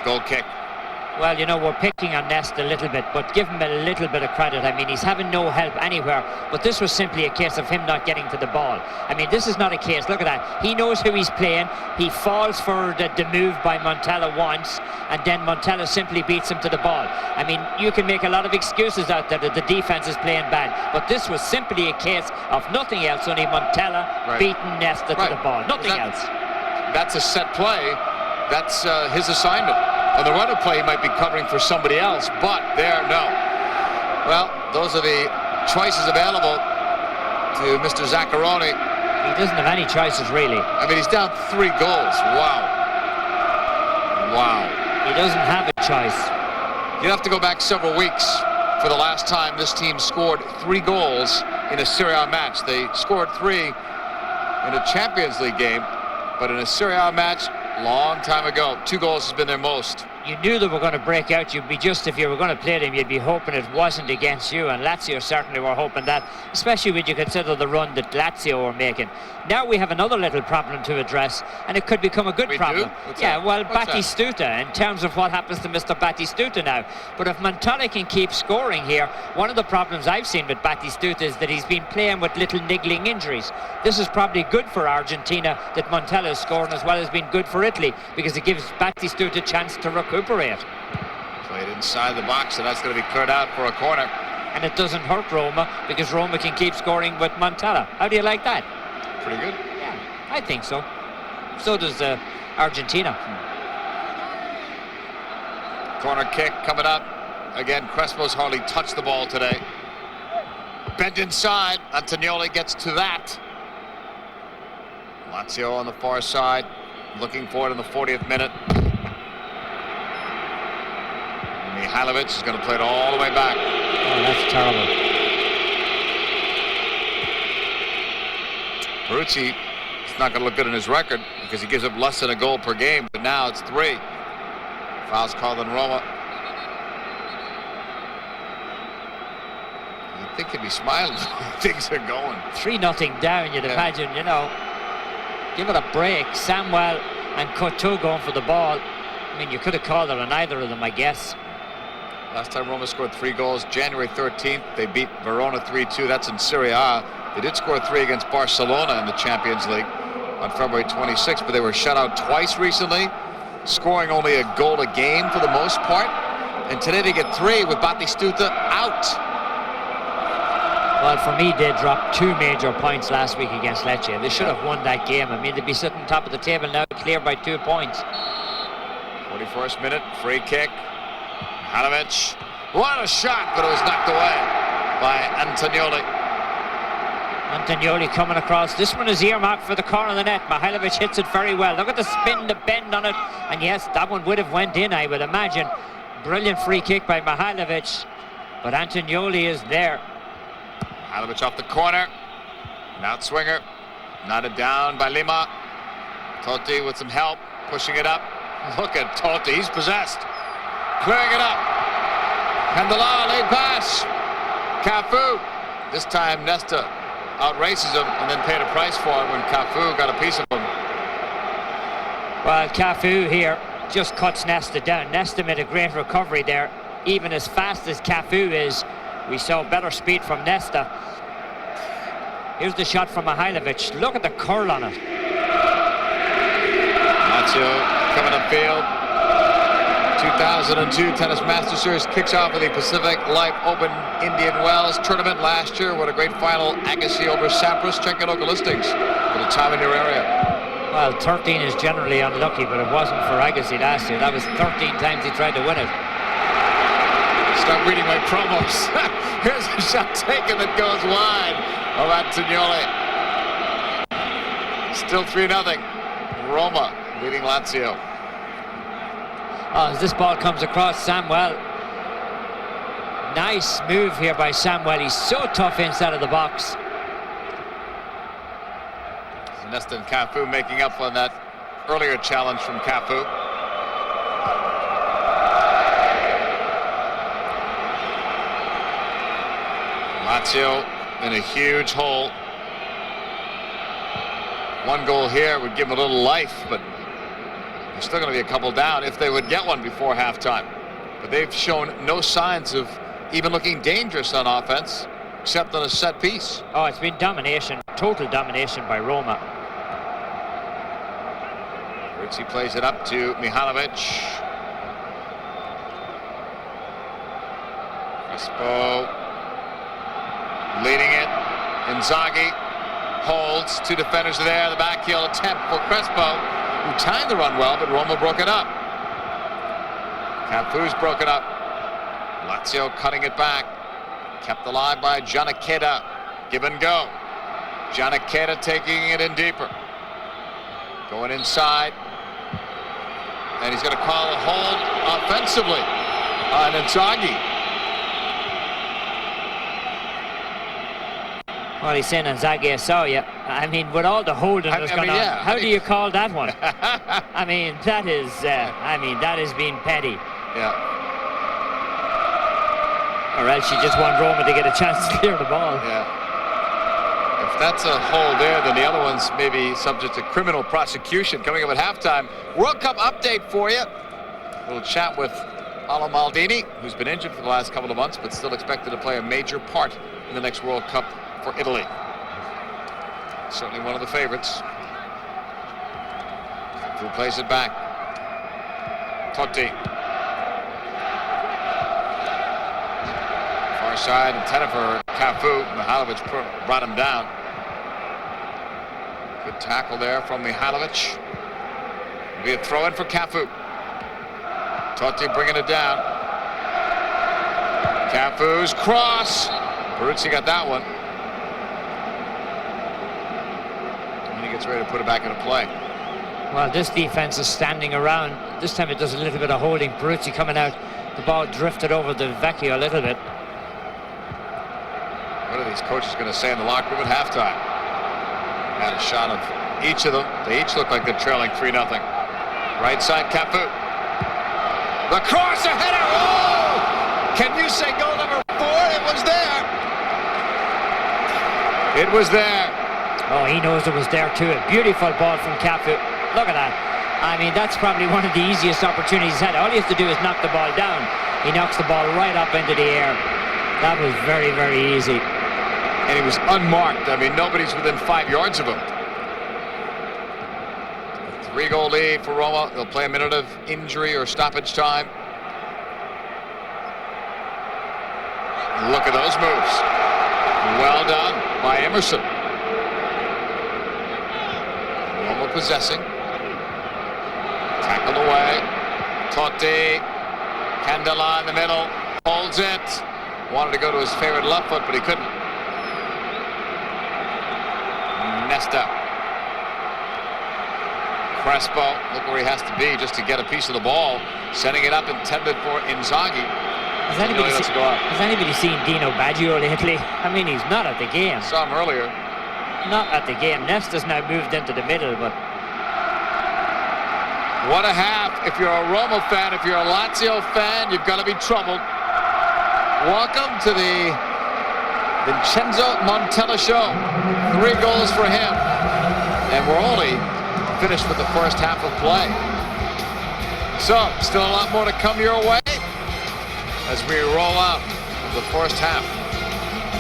Goal kick. Well, you know, we're picking on Nesta a little bit, but give him a little bit of credit. I mean, he's having no help anywhere, but this was simply a case of him not getting to the ball. I mean, this is not a case, look at that. He knows who he's playing. He falls for the move by Montella once, and then Montella simply beats him to the ball. I mean, you can make a lot of excuses out there that the defense is playing bad, but this was simply a case of nothing else, only Montella beating Nesta to the ball. Nothing else. That's a set play. That's his assignment. On the run of play, he might be covering for somebody else, but there, no. Well, those are the choices available to Mr. Zaccaroni. He doesn't have any choices, really. I mean, he's down 3 goals. Wow. Wow. He doesn't have a choice. You'd have to go back several weeks for the last time this team scored 3 goals in a Serie A match. They scored 3 in a Champions League game, but in a Serie A match, long time ago. 2 goals has been their most. You knew they were going to break out. You'd be just, if you were going to play them, you'd be hoping it wasn't against you, and Lazio certainly were hoping that, especially when you consider the run that Lazio were making. Now we have another little problem to address, and it could become a good problem. Well, Batistuta, in terms of what happens to Mr. Batistuta now. But if Montella can keep scoring here, one of the problems I've seen with Batistuta is that he's been playing with little niggling injuries. This is probably good for Argentina that Montella is scoring, as well as being good for Italy, because it gives Batistuta a chance to recuperate. Played inside the box, and that's going to be cleared out for a corner. And it doesn't hurt Roma, because Roma can keep scoring with Montella. How do you like that? Pretty good. Yeah, I think so. So does Argentina. Corner kick coming up. Again, Crespo's hardly touched the ball today. Bent inside. Antonioli gets to that. Lazio on the far side, looking for it in the 40th minute. Mihailovic is going to play it all the way back. Oh, that's terrible. Peruzzi is not going to look good in his record because he gives up less than a goal per game, but now it's 3. Fouls called on Roma. You'd think he'd be smiling. Things are going 3-0 down. You'd imagine, you know, give it a break. Samuel and Couto going for the ball. I mean, you could have called it on either of them, I guess. Last time Roma scored 3 goals, January 13th. They beat Verona 3-2. That's in Serie A. They did score 3 against Barcelona in the Champions League on February 26th, but they were shut out twice recently. scoring only a goal a game for the most part. And today they get 3 with Batistuta out. Well, for me, they dropped 2 major points last week against Lecce. They should have won that game. I mean, they'd be sitting top of the table now, clear by 2 points. 41st minute, free kick. Mihalovic. What a shot, but it was knocked away by Antonioli. Antonioli coming across. This one is earmarked for the corner of the net. Mihalovic hits it very well. Look at the spin, the bend on it. And yes, that one would have went in, I would imagine. Brilliant free kick by Mihalovic. But Antonioli is there. Mihalovic off the corner. An outswinger. Knotted down by Lima. Totti with some help. Pushing it up. Look at Totti. He's possessed. Clearing it up. Candela, late pass. Cafu. This time Nesta outraces him and then paid a price for it when Cafu got a piece of him. Well, Cafu here just cuts Nesta down. Nesta made a great recovery there. Even as fast as Cafu is, we saw better speed from Nesta. Here's the shot from Mihalovic. Look at the curl on it. Lazio coming upfield. 2002 Tennis Master Series kicks off with the Pacific Life Open Indian Wells tournament last year. What a great final. Agassi over Sampras. Check your local listings for the time in your area. Well, 13 is generally unlucky, but it wasn't for Agassi last year. That was 13 times he tried to win it. Start reading my promos. Here's a shot taken that goes wide of Antonioli. Still 3-0. Roma leading Lazio. As this ball comes across, Samuel. Nice move here by Samuel. He's so tough inside of the box. Nesta and Cafu making up on that earlier challenge from Cafu. Lazio in a huge hole. 1 goal here would give them a little life, but they're still going to be a couple down if they would get one before halftime. But they've shown no signs of even looking dangerous on offense, except on a set piece. Oh, it's been domination, total domination by Roma. Ritchie plays it up to Mihalovic. Crespo leading it. Inzaghi holds. 2 defenders are there. The back heel attempt for Crespo, who timed the run well, but Roma broke it up. Cafu's broken up. Lazio cutting it back. Kept alive by Giannichetta. Give and go. Giannichetta taking it in deeper. Going inside. And he's going to call a hold offensively on Inzaghi. Well, he's saying Inzaghi, I saw you. I mean, with all the holding that's gone on, how do you call that one? I mean, that is, that is being petty. Yeah. Or else you just want Roma to get a chance to clear the ball. Yeah. If that's a hold there, then the other one's maybe subject to criminal prosecution. Coming up at halftime, World Cup update for you. A little chat with Paolo Maldini, who's been injured for the last couple of months, but still expected to play a major part in the next World Cup for Italy. Certainly one of the favorites. Who plays it back? Totti. Far side intended for Cafu. Mihalovic brought him down. Good tackle there from Mihalovic. It'll be a throw in for Cafu. Totti bringing it down. Cafu's cross. Peruzzi got that one. And he gets ready to put it back into play. Well, this defense is standing around. This time it does a little bit of holding. Peruzzi coming out. The ball drifted over the Vecchio a little bit. What are these coaches going to say in the locker room at halftime? Had a shot of each of them. They each look like they're trailing 3-0. Right side, Cafu. The cross, a header. Oh! Can you say goal number 4? It was there. It was there. Oh, he knows it was there too. A beautiful ball from Cafu. Look at that. I mean, that's probably one of the easiest opportunities he's had. All he has to do is knock the ball down. He knocks the ball right up into the air. That was very, very easy. And he was unmarked. I mean, nobody's within 5 yards of him. 3-goal lead for Roma. They'll play a minute of injury or stoppage time. Look at those moves. Well done by Emerson. Roma possessing. Tackled away. Totti. Candela in the middle. Holds it. Wanted to go to his favorite left foot, but he couldn't. Nesta. Crespo. Look where he has to be just to get a piece of the ball. Sending it up intended for Inzaghi. Has anybody seen Dino Baggio lately? I mean, he's not at the game. Saw him earlier. Not at the game. Nesta's now moved into the middle, but... What a half. If you're a Roma fan, if you're a Lazio fan, you've got to be troubled. Welcome to the Vincenzo Montella show. 3 goals for him. And we're only finished with the first half of play. So, still a lot more to come your way as we roll out the first half.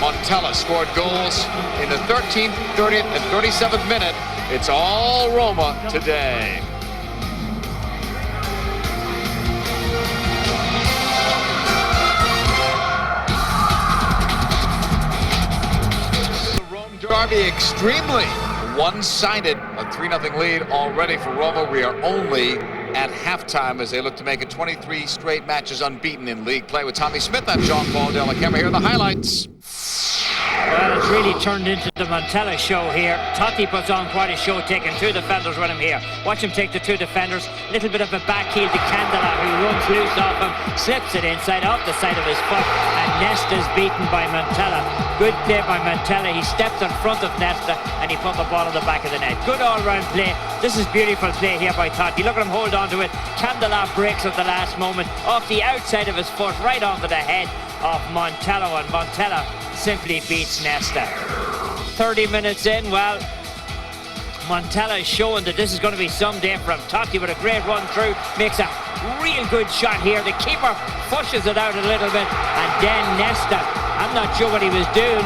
Montella scored goals in the 13th, 30th, and 37th minute. It's all Roma today. The Rome derby extremely one-sided. A 3-0 lead already for Roma. We are only at halftime as they look to make it 23 straight matches unbeaten in league play. With Tommy Smith, I'm Jean-Paul Della Camera. Here are the highlights. Well, it's really turned into the Montella show here. Totti puts on quite a show, taking 2 defenders with him here. Watch him take the 2 defenders. Little bit of a back heel to Candela, who runs loose off him, slips it inside off the side of his foot, and Nesta's beaten by Montella. Good play by Montella. He stepped in front of Nesta and he put the ball in the back of the net. Good all-round play. This is beautiful play here by Totti. Look at him hold on to it. Candela breaks at the last moment off the outside of his foot, right onto the head of Montella, and Montella simply beats Nesta. 30 minutes in, well, Montella is showing that this is going to be some day for him. Totti with a great run through, makes a real good shot here. The keeper pushes it out a little bit, and then Nesta, I'm not sure what he was doing.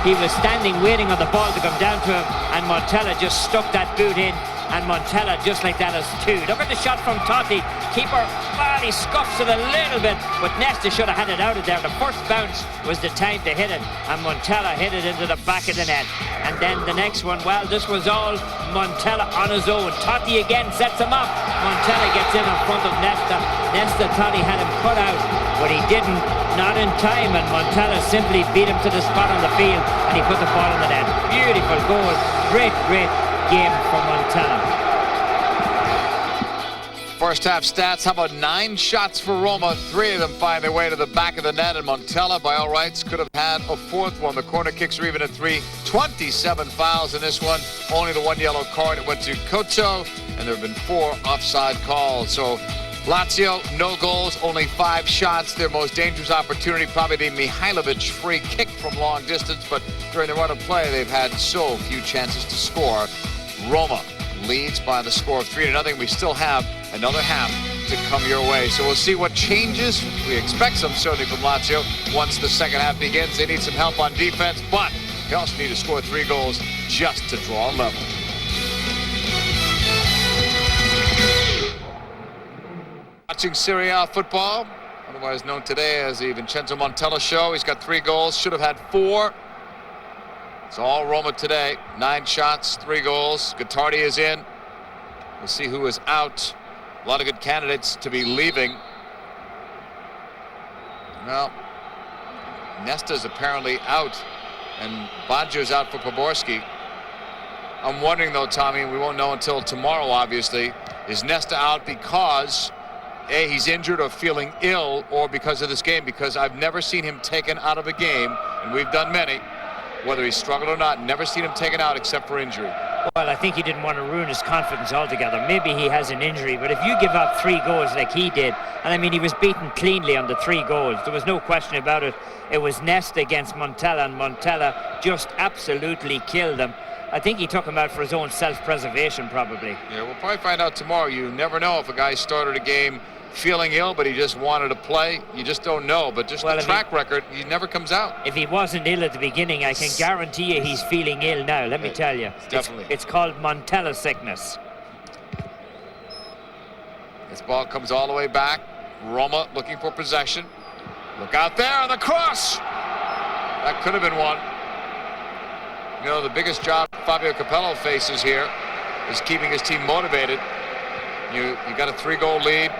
He was standing waiting on the ball to come down to him, and Montella just stuck that boot in, and Montella just like that has 2. Look at the shot from Totti. Keeper, well, he scuffs it a little bit, but Nesta should have had it out of there. The first bounce was the time to hit it, and Montella hit it into the back of the net. And then the next one, well, this was all Montella on his own. Totti again sets him up. Montella gets in front of Nesta. Nesta thought he had him cut out, but he didn't, not in time, and Montella simply beat him to the spot on the field, and he put the ball in the net. Beautiful goal. Great game for Montella. First half stats, how about 9 shots for Roma? 3 of them find their way to the back of the net, and Montella, by all rights, could have had a 4th one. The corner kicks are even at 3. 27 fouls in this one. Only the 1 yellow card. It went to Koto, and there have been 4 offside calls. So Lazio, no goals, only 5 shots. Their most dangerous opportunity, probably the Mihailovic free kick from long distance, but during the run of play, they've had so few chances to score. Roma leads by the score of 3-0. We still have another half to come your way. So we'll see what changes. We expect some certainly from Lazio once the second half begins. They need some help on defense, but they also need to score 3 goals just to draw a level. Watching Serie A football, otherwise known today as the Vincenzo Montella show. He's got 3 goals, should have had 4. It's all Roma today. 9 shots, 3 goals. Guattardi is in. We'll see who is out. A lot of good candidates to be leaving. Well, Nesta's apparently out, and Baggio's out for Poborski. I'm wondering though, Tommy, and we won't know until tomorrow, obviously, is Nesta out because A, he's injured or feeling ill, or because of this game? Because I've never seen him taken out of a game, and we've done many, whether he's struggled or not, never seen him taken out except for injury. Well, I think he didn't want to ruin his confidence altogether. Maybe he has an injury, but if you give up 3 goals like he did, and I mean, he was beaten cleanly on the 3 goals. There was no question about it. It was Nesta against Montella, and Montella just absolutely killed him. I think he took him out for his own self-preservation, probably. Yeah, we'll probably find out tomorrow. You never know if a guy started a game feeling ill, but he just wanted to play. You just don't know. But just the track record, he never comes out. If he wasn't ill at the beginning, I can guarantee you he's feeling ill now. Let me tell you. Definitely. It's called Montella sickness. This ball comes all the way back. Roma looking for possession. Look out there on the cross. That could have been one. You know, the biggest job Fabio Capello faces here is keeping his team motivated. You got a 3-goal lead.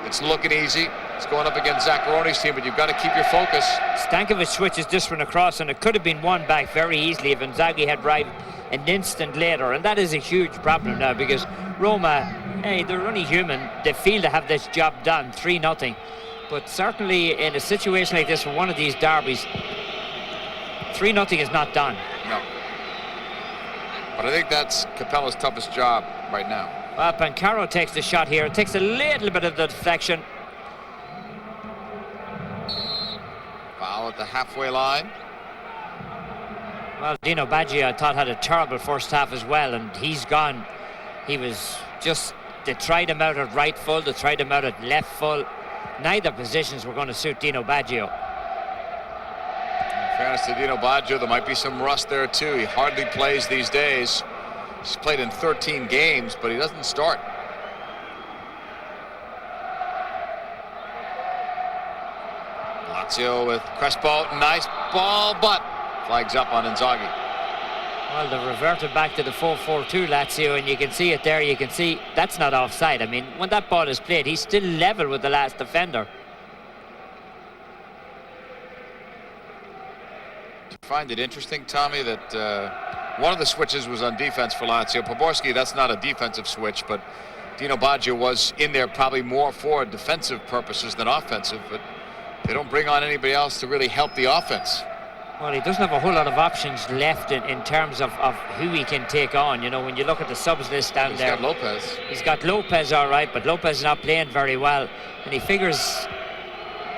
It's looking easy. It's going up against Zaccaroni's team, but you've got to keep your focus. Stankovic switches this one across, and it could have been won back very easily if Inzaghi had arrived an instant later. And that is a huge problem now, because Roma, hey, they're only human. They feel to have this job done, 3-0. But certainly in a situation like this, for one of these derbies, 3-0 is not done. No. But I think that's Capello's toughest job right now. Well, Pancaro takes the shot here. It takes a little bit of the deflection. Foul at the halfway line. Well, Dino Baggio, I thought, had a terrible first half as well, and he's gone. He was just, they tried him out at right full, they tried him out at left full. Neither positions were going to suit Dino Baggio. In fairness to Dino Baggio, there might be some rust there too. He hardly plays these days. He's played in 13 games, but he doesn't start. Lazio with Crespo, nice ball, but flags up on Inzaghi. Well, they've reverted back to the 4-4-2, Lazio, and you can see it there. You can see that's not offside. I mean, when that ball is played, he's still level with the last defender. Do you find it interesting, Tommy, that one of the switches was on defense for Lazio? Poborski, that's not a defensive switch, but Dino Baggio was in there probably more for defensive purposes than offensive, but they don't bring on anybody else to really help the offense. Well, he doesn't have a whole lot of options left in terms of who he can take on. You know, when you look at the subs list down there. He's got Lopez. He's got Lopez, all right, but Lopez is not playing very well. And he figures,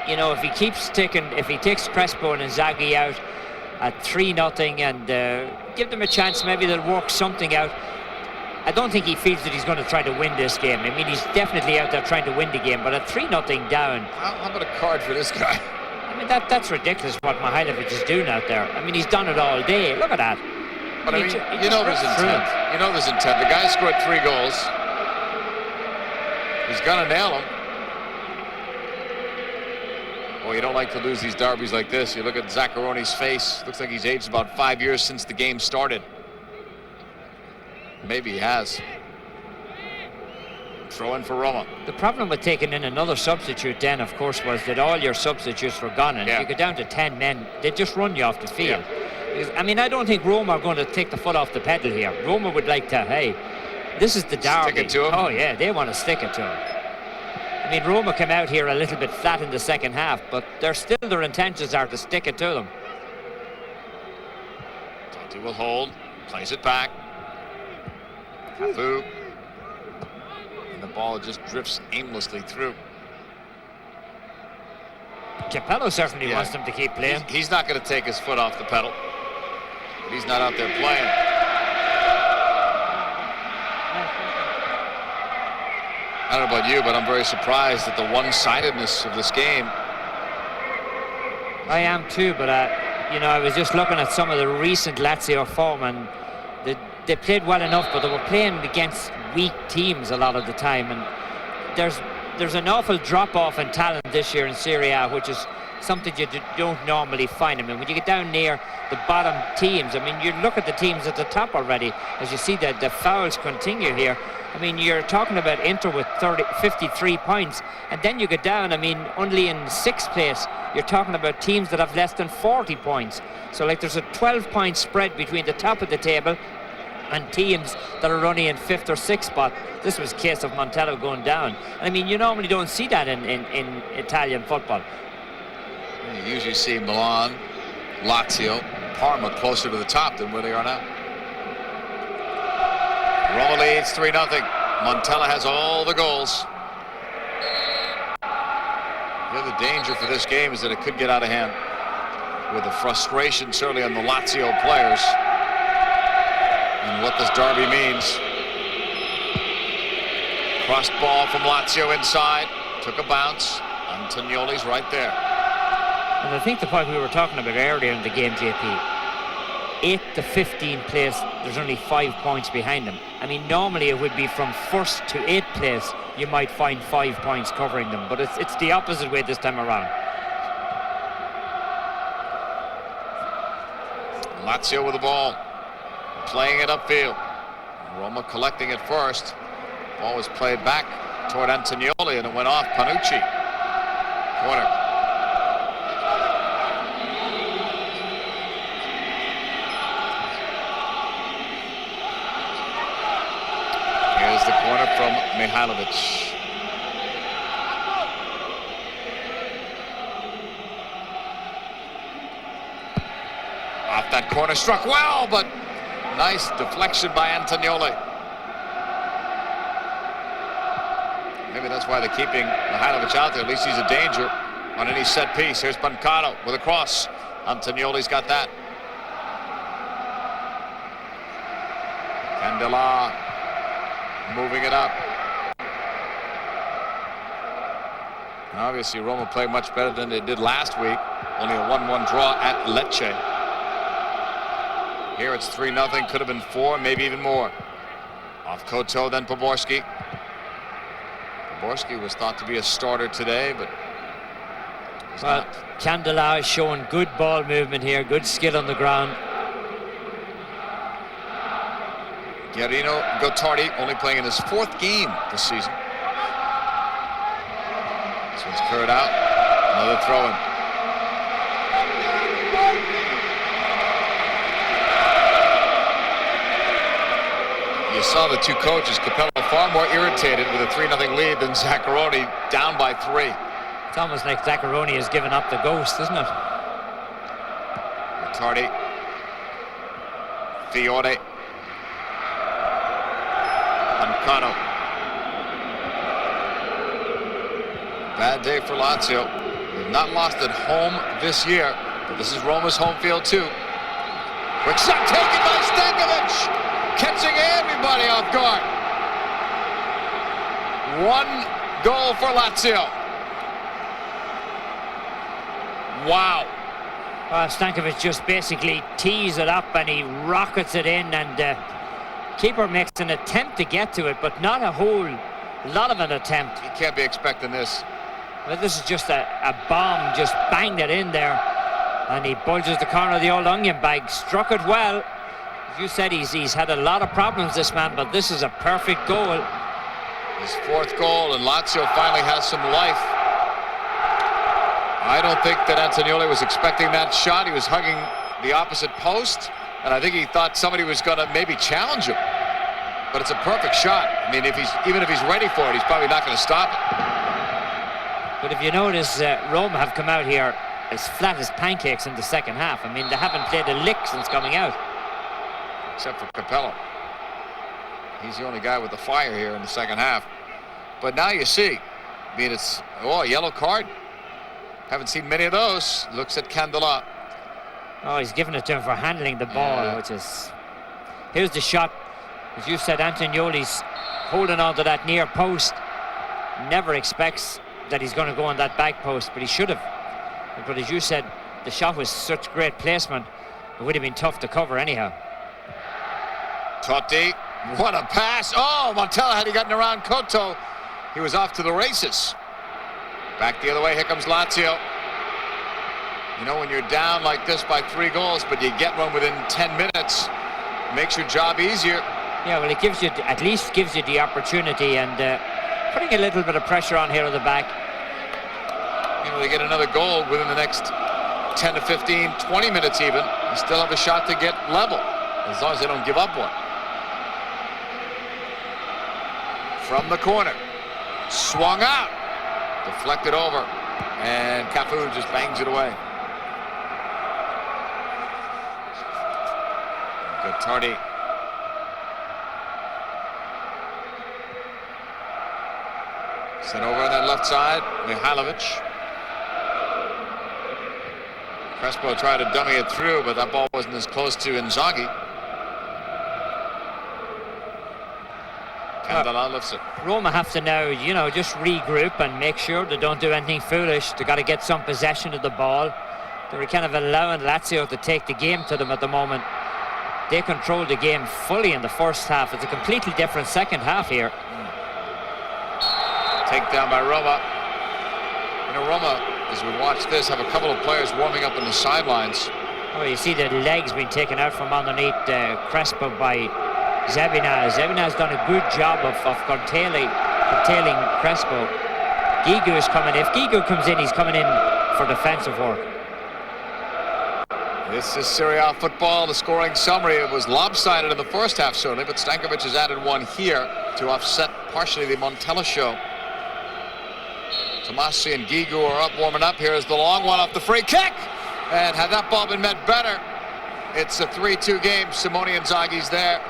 you know, if he keeps ticking, if he takes Crespo and Inzaghi out at 3-0 and give them a chance, maybe they'll work something out. I don't think he feels that he's going to try to win this game. I mean, he's definitely out there trying to win the game, but at 3-0 down. How about a card for this guy? I mean, that's ridiculous what Mihailovic is doing out there. I mean, he's done it all day. Look at that. But I mean, you know there's intent. You know there's intent. The guy scored 3 goals. He's gonna nail him. Well, you don't like to lose these derbies like this. You look at Zaccaroni's face. Looks like he's aged about 5 years since the game started. Maybe he has. Throw in for Roma. The problem with taking in another substitute then, of course, was that all your substitutes were gone, and if you go down to 10 men, they just run you off the field. Because, I mean, I don't think Roma are going to take the foot off the pedal here. Roma would like to, hey, this is the derby. Stick it to him. Oh yeah, they want to stick it to him. I mean, Roma came out here a little bit flat in the second half, but their intentions are to stick it to them. Totti will hold, plays it back. Cafu. And the ball just drifts aimlessly through. Capello certainly wants them to keep playing. He's not going to take his foot off the pedal. But he's not out there playing. I don't know about you, but I'm very surprised at the one-sidedness of this game. I am too, but you know, I was just looking at some of the recent Lazio form, and they played well enough, but they were playing against weak teams a lot of the time, and there's an awful drop-off in talent this year in Serie A, which is something you don't normally find. I mean, when you get down near the bottom teams, I mean, you look at the teams at the top already, as you see that the fouls continue here. I mean, you're talking about Inter with 53 points, and then you get down, I mean, only in 6th place, you're talking about teams that have less than 40 points. So, like, there's a 12-point spread between the top of the table and teams that are only in 5th or 6th spot. This was a case of Montello going down. And I mean, you normally don't see that in Italian football. You usually see Milan, Lazio, Parma closer to the top than where they are now. Roma leads 3-0. Montella has all the goals. The other danger for this game is that it could get out of hand, with the frustration certainly on the Lazio players and what this derby means. Crossed ball from Lazio inside, took a bounce. Antonioli's right there. And I think the point we were talking about earlier in the game, JP, 8th to 15th place, there's only 5 points behind them. I mean, normally it would be from 1st to 8th place, you might find 5 points covering them, but it's the opposite way this time around. Lazio with the ball, playing it upfield. Roma collecting it first. Ball was played back toward Antonioli, and it went off Panucci. Corner. Here's the corner from Mihailovic. Off that corner, struck well, but nice deflection by Antonioli. Maybe that's why they're keeping Mihailovic out there. At least he's a danger on any set piece. Here's Pancano with a cross. Antonioli's got that. Candela moving it up. And obviously, Roma played much better than they did last week. Only a 1-1 draw at Lecce. Here it's 3-0. Could have been 4, maybe even more. Off Koto, then Poborski. Poborski was thought to be a starter today, but well, Candela is showing good ball movement here, good skill on the ground. Guerrino Gottardi only playing in his 4th game this season. This one's cleared out. Another throw-in. You saw the two coaches, Capello far more irritated with a 3-0 lead than Zaccaroni down by 3. It's almost like Zaccaroni has given up the ghost, isn't it? Gottardi. Fiore. Pancano. Bad day for Lazio. They've not lost at home this year, but this is Roma's home field too. Quick shot taken by Stankovic, catching everybody off guard. 1 goal for Lazio. Wow. Stankovic just basically tees it up and he rockets it in, and keeper makes an attempt to get to it, but not a whole lot of an attempt. You can't be expecting this. Well, this is just a bomb, just banged it in there, and he bulges the corner of the old onion bag. Struck it well. As you said, he's had a lot of problems, this man, but this is a perfect goal. His 4th goal, and Lazio finally has some life. I don't think that Antonioli was expecting that shot. He was hugging the opposite post, and I think he thought somebody was going to maybe challenge him. But it's a perfect shot. I mean, even if he's ready for it, he's probably not going to stop it. But if you notice, Roma have come out here as flat as pancakes in the second half. I mean, they haven't played a lick since coming out. Except for Capello. He's the only guy with the fire here in the second half. But now you see, I mean, it's, a yellow card. Haven't seen many of those. Looks at Candela. Oh, he's giving it to him for handling the ball, which is... Here's the shot. As you said, Antonioli's holding on to that near post. Never expects that he's going to go on that back post, but he should have. But as you said, the shot was such great placement, it would have been tough to cover anyhow. Totti, what a pass. Oh, Montella, had he gotten around Koto, he was off to the races. Back the other way, here comes Lazio. You know, when you're down like this by 3 goals, but you get one within 10 minutes, makes your job easier. Yeah, well, it gives you, at least gives you the opportunity, and putting a little bit of pressure on here at the back. You know, they get another goal within the next 10 to 15, 20 minutes even. You still have a shot to get level, as long as they don't give up one. From the corner, swung out, deflected over, and Cafu just bangs it away. Gottardi. Sent over on that left side, Mihailovic. Crespo tried to dummy it through, but that ball wasn't as close to Inzaghi. Candela lifts it. Roma have to now, you know, just regroup and make sure they don't do anything foolish. They got to get some possession of the ball. They're kind of allowing Lazio to take the game to them at the moment. They controlled the game fully in the first half. It's a completely different second half here. Takedown by Roma. You know, Roma, as we watch this, have a couple of players warming up on the sidelines. Oh, you see the legs being taken out from underneath Crespo by Zebina. Zebina's done a good job of curtailing Crespo. Gigu is coming. If Gigu comes in, he's coming in for defensive work. This is Serie A football. The scoring summary, it was lopsided in the first half, certainly, but Stankovic has added one here to offset partially the Montella show. Tomasi and Gigu are up, warming up. Here's the long one off the free kick. And had that ball been met better, it's a 3-2 game. Simone Inzaghi's there.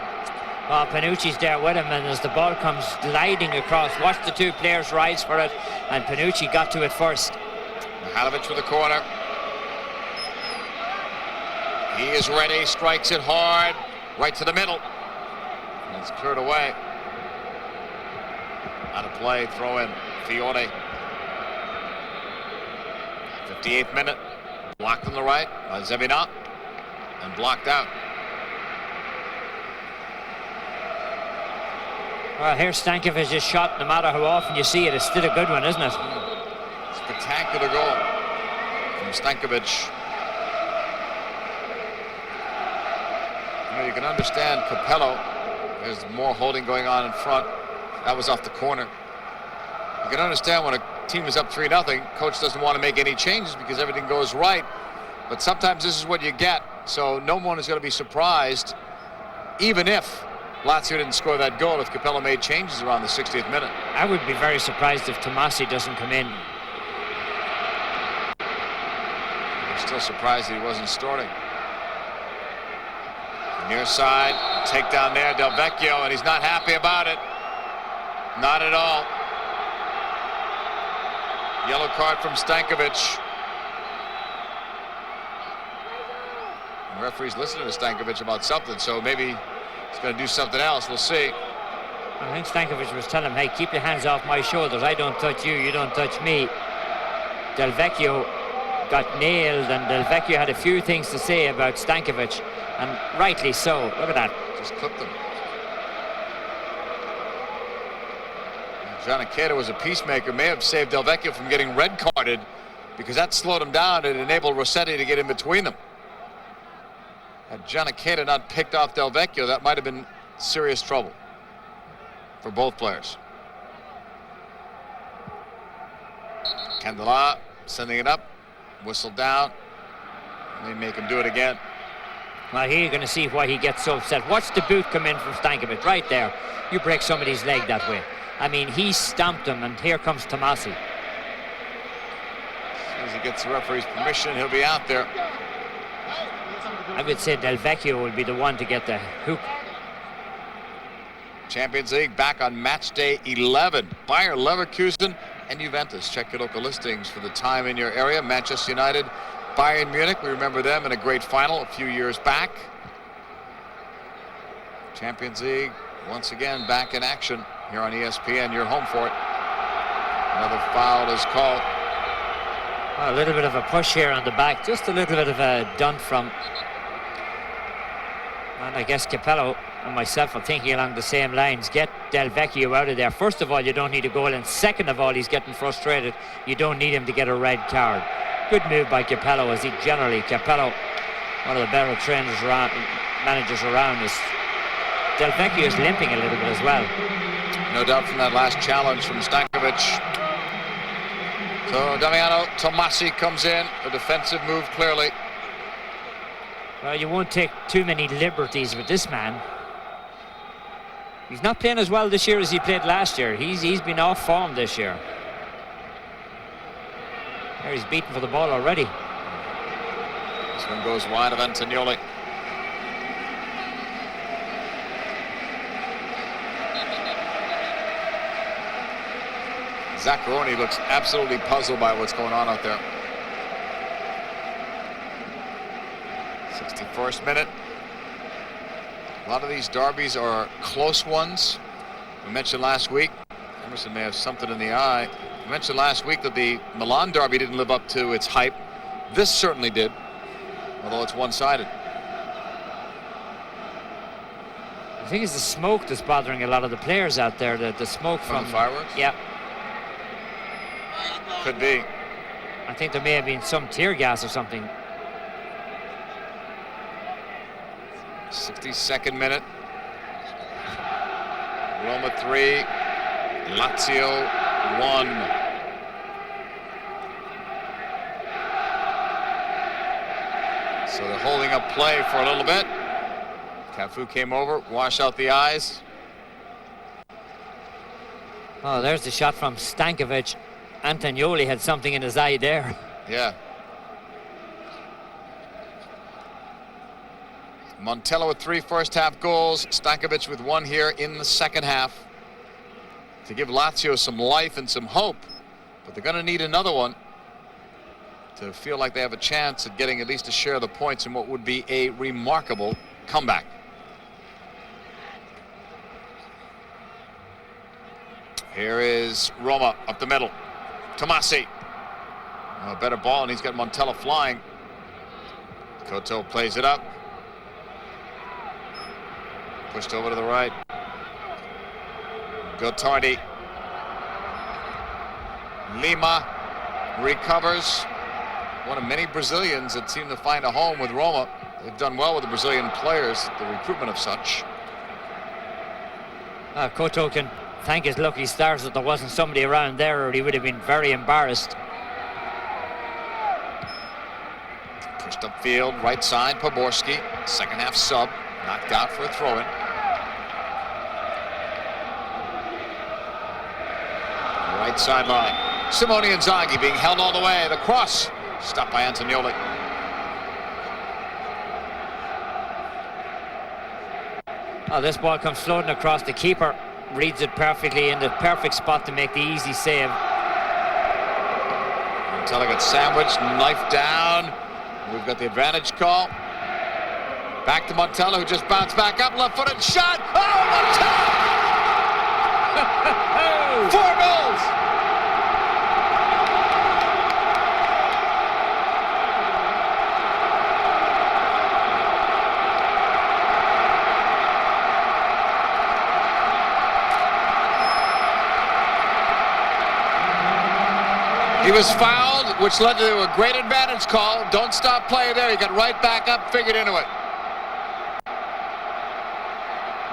Well, Panucci's there with him, and as the ball comes gliding across, watch the two players rise for it, and Panucci got to it first. Mihalovic with the corner. He is ready, strikes it hard, right to the middle. And it's cleared away. Out of play, throw in, Fiore. 58th minute. Blocked on the right by Zebina and blocked out. Well, here's Stankovic's shot. No matter how often you see it, it's still a good one, isn't it? Spectacular goal from Stankovic. You know, you can understand Capello. There's more holding going on in front. That was off the corner. You can understand when a team is up 3-0, coach doesn't want to make any changes because everything goes right. But sometimes this is what you get. So no one is going to be surprised, even if Lazio didn't score that goal, if Capello made changes around the 60th minute. I would be very surprised if Tomasi doesn't come in. I'm still surprised that he wasn't starting. Near side, takedown there, Del Vecchio, and he's not happy about it. Not at all. Yellow card from Stankovic. The referee's listening to Stankovic about something, so maybe he's going to do something else. We'll see. I think Stankovic was telling him, hey, keep your hands off my shoulders. I don't touch you, you don't touch me. Del Vecchio got nailed, and Del Vecchio had a few things to say about Stankovic, and rightly so. Look at that. Just clipped him. Giannichetta was a peacemaker, may have saved Del Vecchio from getting red carded because that slowed him down and enabled Rossetti to get in between them. Had Giannichetta not picked off Del Vecchio, that might have been serious trouble for both players. Candela sending it up, whistle down. They make him do it again. Well, here you're going to see why he gets so upset. Watch the boot come in from Stankovic right there. You break somebody's leg that way. I mean, he stomped him, and here comes Tomasi. As soon as he gets the referee's permission, he'll be out there. I would say Del Vecchio will be the one to get the hook. Champions League back on match day 11. Bayer Leverkusen and Juventus. Check your local listings for the time in your area. Manchester United, Bayern Munich. We remember them in a great final a few years back. Champions League once again back in action here on ESPN. You're home for it. Another foul is called. Well, a little bit of a push here on the back. Just a little bit of a dunt from. And I guess Capello and myself are thinking along the same lines. Get Del Vecchio out of there. First of all, you don't need a goal, and second of all, he's getting frustrated. You don't need him to get a red card. Good move by Capello, as he generally, Capello, one of the better trainers around, managers around, is. Del Vecchio is limping a little bit as well. No doubt from that last challenge from Stankovic. So Damiano Tomasi comes in, a defensive move clearly. Well, you won't take too many liberties with this man. He's not playing as well this year as he played last year. He's been off form this year. There, he's beaten for the ball already. This one goes wide of Antonioli. Zaccaroni looks absolutely puzzled by what's going on out there. 61st minute. A lot of these derbies are close ones. We mentioned last week, Emerson may have something in the eye. We mentioned last week that the Milan derby didn't live up to its hype. This certainly did, although it's one-sided. I think it's the smoke that's bothering a lot of the players out there. The smoke from the fireworks? Yeah. Could be. I think there may have been some tear gas or something. 62nd minute. Roma 3, Lazio 1. So they're holding up play for a little bit. Cafu came over, wash out the eyes. Oh, there's the shot from Stankovic. Antonioli had something in his eye there. Yeah. Montella with 3 first-half goals. Stankovic with 1 here in the second half to give Lazio some life and some hope. But they're going to need another one to feel like they have a chance at getting at least a share of the points in what would be a remarkable comeback. Here is Roma up the middle. Tomasi. A better ball, and he's got Montella flying. Koto plays it up. Pushed over to the right. Gotardi. Lima recovers. One of many Brazilians that seem to find a home with Roma. They've done well with the Brazilian players, the recruitment of such. Koto can thank his lucky stars that there wasn't somebody around there, or he would have been very embarrassed. Pushed upfield, right side, Poborski. Second half sub, knocked out for a throw-in. Right sideline. Simone Inzaghi being held all the way. The cross, stopped by Antonioli. Oh, this ball comes floating across. The keeper reads it perfectly in the perfect spot to make the easy save. Montella gets sandwiched, knife down. We've got the advantage call. Back to Montella, who just bounced back up, left-footed shot. Oh, Montella! 4 goals! He was fouled, which led to a great advantage call. Don't stop play there. He got right back up, figured into it.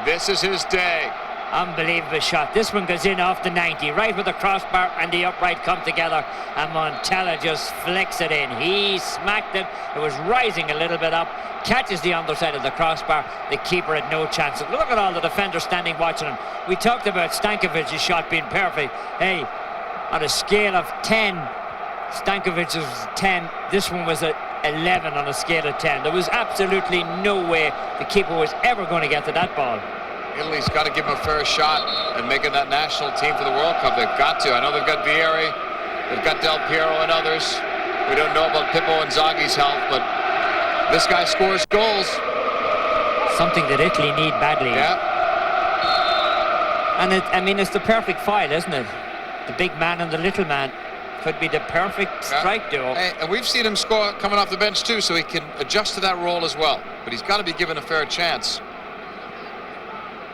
This is his day. Unbelievable shot. This one goes in off the 90, right where the crossbar and the upright come together, and Montella just flicks it in. He smacked it. It was rising a little bit up, catches the underside of the crossbar. The keeper had no chance. Look at all the defenders standing watching him. We talked about Stankovic's shot being perfect. Hey, on a scale of 10, Stankovic was 10. This one was at 11 on a scale of 10. There was absolutely no way the keeper was ever going to get to that ball. Italy's got to give him a fair shot at making that national team for the World Cup. They've got to. I know they've got Vieri, they've got Del Piero and others. We don't know about Pippo Inzaghi's health, but this guy scores goals. Something that Italy need badly. Yeah. And I mean, it's the perfect file, isn't it? The big man and the little man could be the perfect strike duo. Hey, and we've seen him score coming off the bench too, so he can adjust to that role as well. But he's got to be given a fair chance.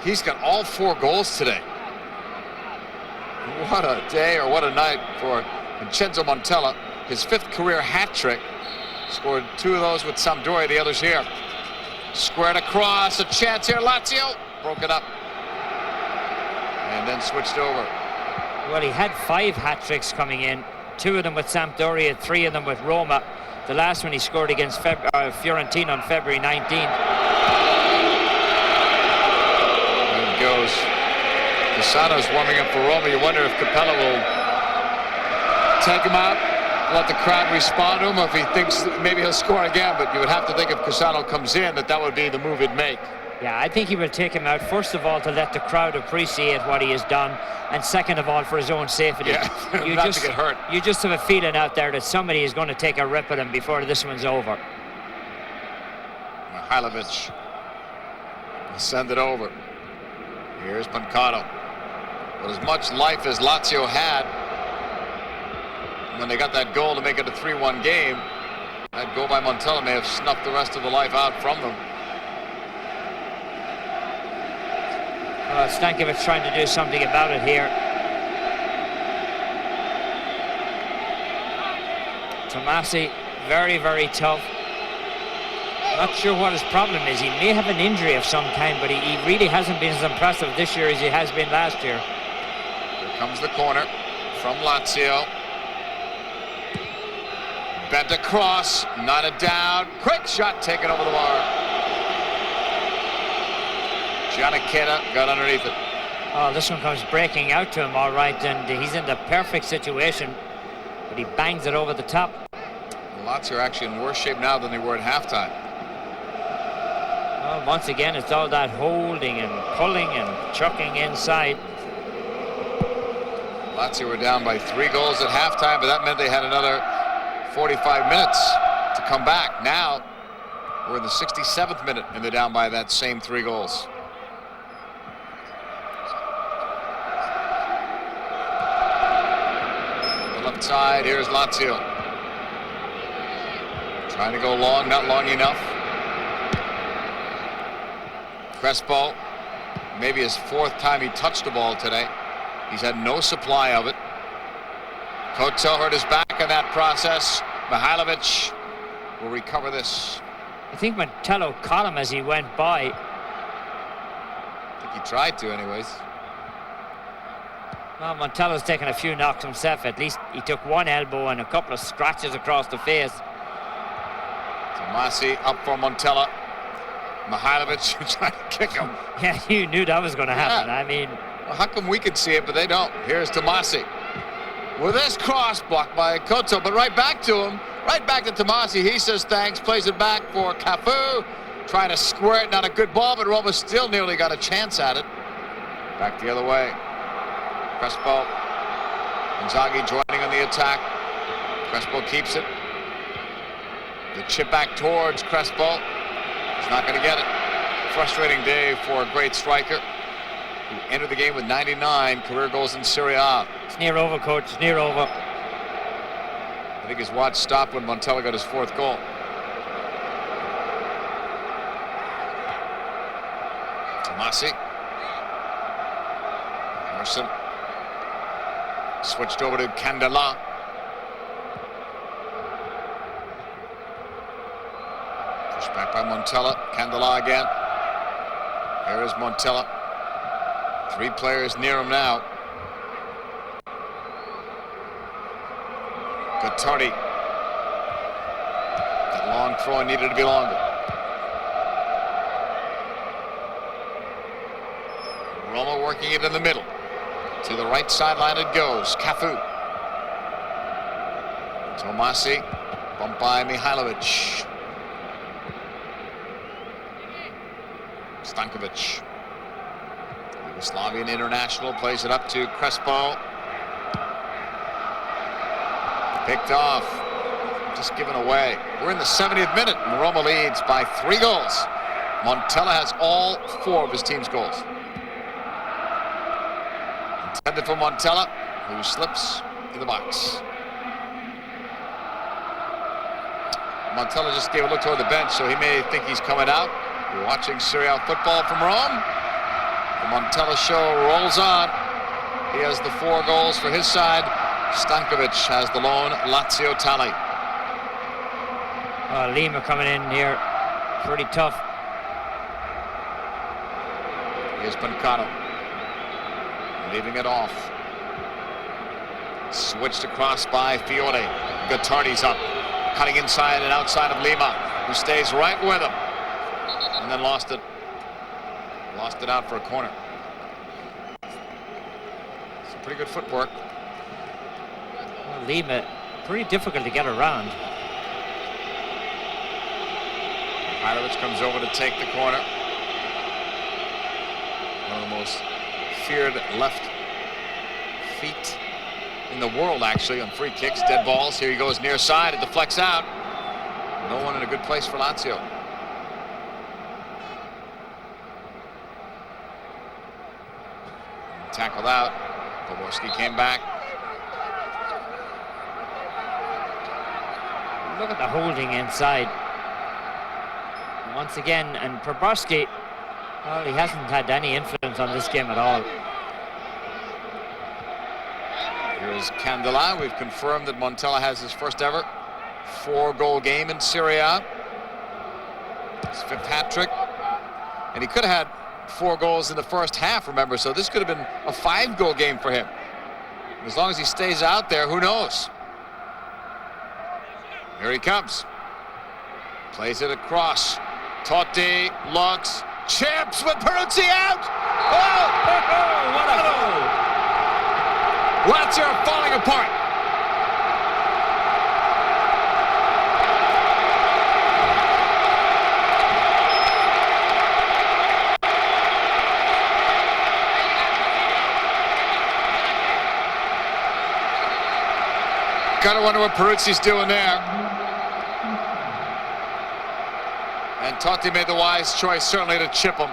He's got all 4 goals today. What a day, or what a night for Vincenzo Montella. His 5th career hat trick. Scored 2 of those with Sampdoria, the others here. Squared across, a chance here. Lazio broke it up and then switched over. Well, he had 5 hat tricks coming in, 2 of them with Sampdoria, 3 of them with Roma. The last one he scored against Fiorentina on February 19th. There it goes. Cassano's warming up for Roma. You wonder if Capella will take him out, let the crowd respond to him, or if he thinks maybe he'll score again. But you would have to think if Cassano comes in that would be the move he'd make. Yeah, I think he will take him out, first of all, to let the crowd appreciate what he has done, and second of all, for his own safety. Yeah, not to get hurt. You just have a feeling out there that somebody is going to take a rip at him before this one's over. Mihailovic will send it over. Here's Pancano. But as much life as Lazio had when they got that goal to make it a 3-1 game, that goal by Montella may have snuffed the rest of the life out from them. Stankovic trying to do something about it here. Tomasi, very, very tough. Not sure what his problem is. He may have an injury of some kind, but he really hasn't been as impressive this year as he has been last year. Here comes the corner from Lazio. Bent across, not a down. Quick shot taken over the bar. Giannichetta got underneath it. Oh, this one comes breaking out to him all right, and he's in the perfect situation, but he bangs it over the top. The Lazio are actually in worse shape now than they were at halftime. Well, once again, it's all that holding and pulling and chucking inside. Lazio were down by 3 goals at halftime, but that meant they had another 45 minutes to come back. Now we're in the 67th minute, and they're down by that same 3 goals. Side, here's Lazio. Trying to go long, not long enough. Crespo, maybe his 4th time he touched the ball today. He's had no supply of it. Koto hurt his back in that process. Mihailovic will recover this. I think Montello caught him as he went by. I think he tried to anyways. Well, Montello's taken a few knocks himself. At least he took 1 elbow and a couple of scratches across the face. Tomasi up for Montella. Mihailovic trying to kick him. Yeah, you knew that was going to happen. Yeah. I mean, well, how come we can see it, but they don't? Here's Tomasi. With this cross blocked by Koto, but right back to him. Right back to Tomasi. He says thanks, plays it back for Cafu. Trying to square it, not a good ball, but Roma still nearly got a chance at it. Back the other way. Crespo, Inzaghi joining on the attack. Crespo keeps it. The chip back towards Crespo. He's not going to get it. Frustrating day for a great striker who entered the game with 99 career goals in Serie A. It's near over, coach. It's near over. I think his watch stopped when Montella got his 4th goal. Tomasi. Emerson. Switched over to Candela. Pushed back by Montella. Candela again. Here is Montella. 3 players near him now. Gottardi. That long throw needed to be longer. Roma working it in the middle. To the right sideline it goes. Cafu. Tomasi. Bumped by Mihailovic. Stankovic. Yugoslavian international plays it up to Crespo. Picked off. Just given away. We're in the 70th minute and Roma leads by 3 goals. Montella has all 4 of his team's goals. Intended for Montella, who slips in the box. Montella just gave a look toward the bench, so he may think he's coming out. You're watching Serie A football from Rome. The Montella show rolls on. He has the 4 goals for his side. Stankovic has the lone Lazio tally. Lima coming in here, pretty tough. Here's Pancano. Leaving it off. Switched across by Fiore. Gottardi's up. Cutting inside and outside of Lima, who stays right with him. And then lost it. Lost it out for a corner. Some pretty good footwork. Well, Lima, pretty difficult to get around. Mihailovic comes over to take the corner. One of the most feared left feet in the world, actually, on free kicks, dead balls. Here he goes near side. It deflects out. No one in a good place for Lazio. Tackled out. Poborski came back. Look at the holding inside. Once again, and Poborski, Well, he hasn't had any influence on this game at all. Here's Candela. We've confirmed that Montella has his first ever 4-goal game in Serie A. His 5th hat trick. And he could have had 4 goals in the first half, remember, so this could have been a 5-goal game for him. As long as he stays out there, who knows? Here he comes. Plays it across. Totti looks, chips with Peruzzi out. Oh! What a goal! Lazio are falling apart. Gotta wonder what Peruzzi's doing there. And Totti made the wise choice, certainly, to chip him.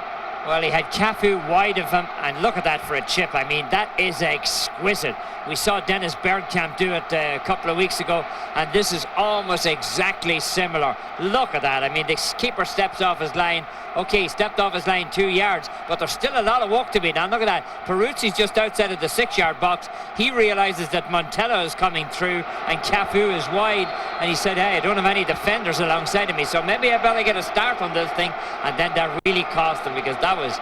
Well, he had Cafu wide of him, and look at that for a chip. I mean, that is exquisite. We saw Dennis Bergkamp do it a couple of weeks ago, and this is almost exactly similar. Look at that. I mean, the keeper steps off his line. Okay, he stepped off his line 2 yards, but there's still a lot of work to be done. Look at that. Peruzzi's just outside of the 6-yard box. He realizes that Montella is coming through, and Cafu is wide, and he said, hey, I don't have any defenders alongside of me, so maybe I better get a start on this thing. And then that really cost him, because that was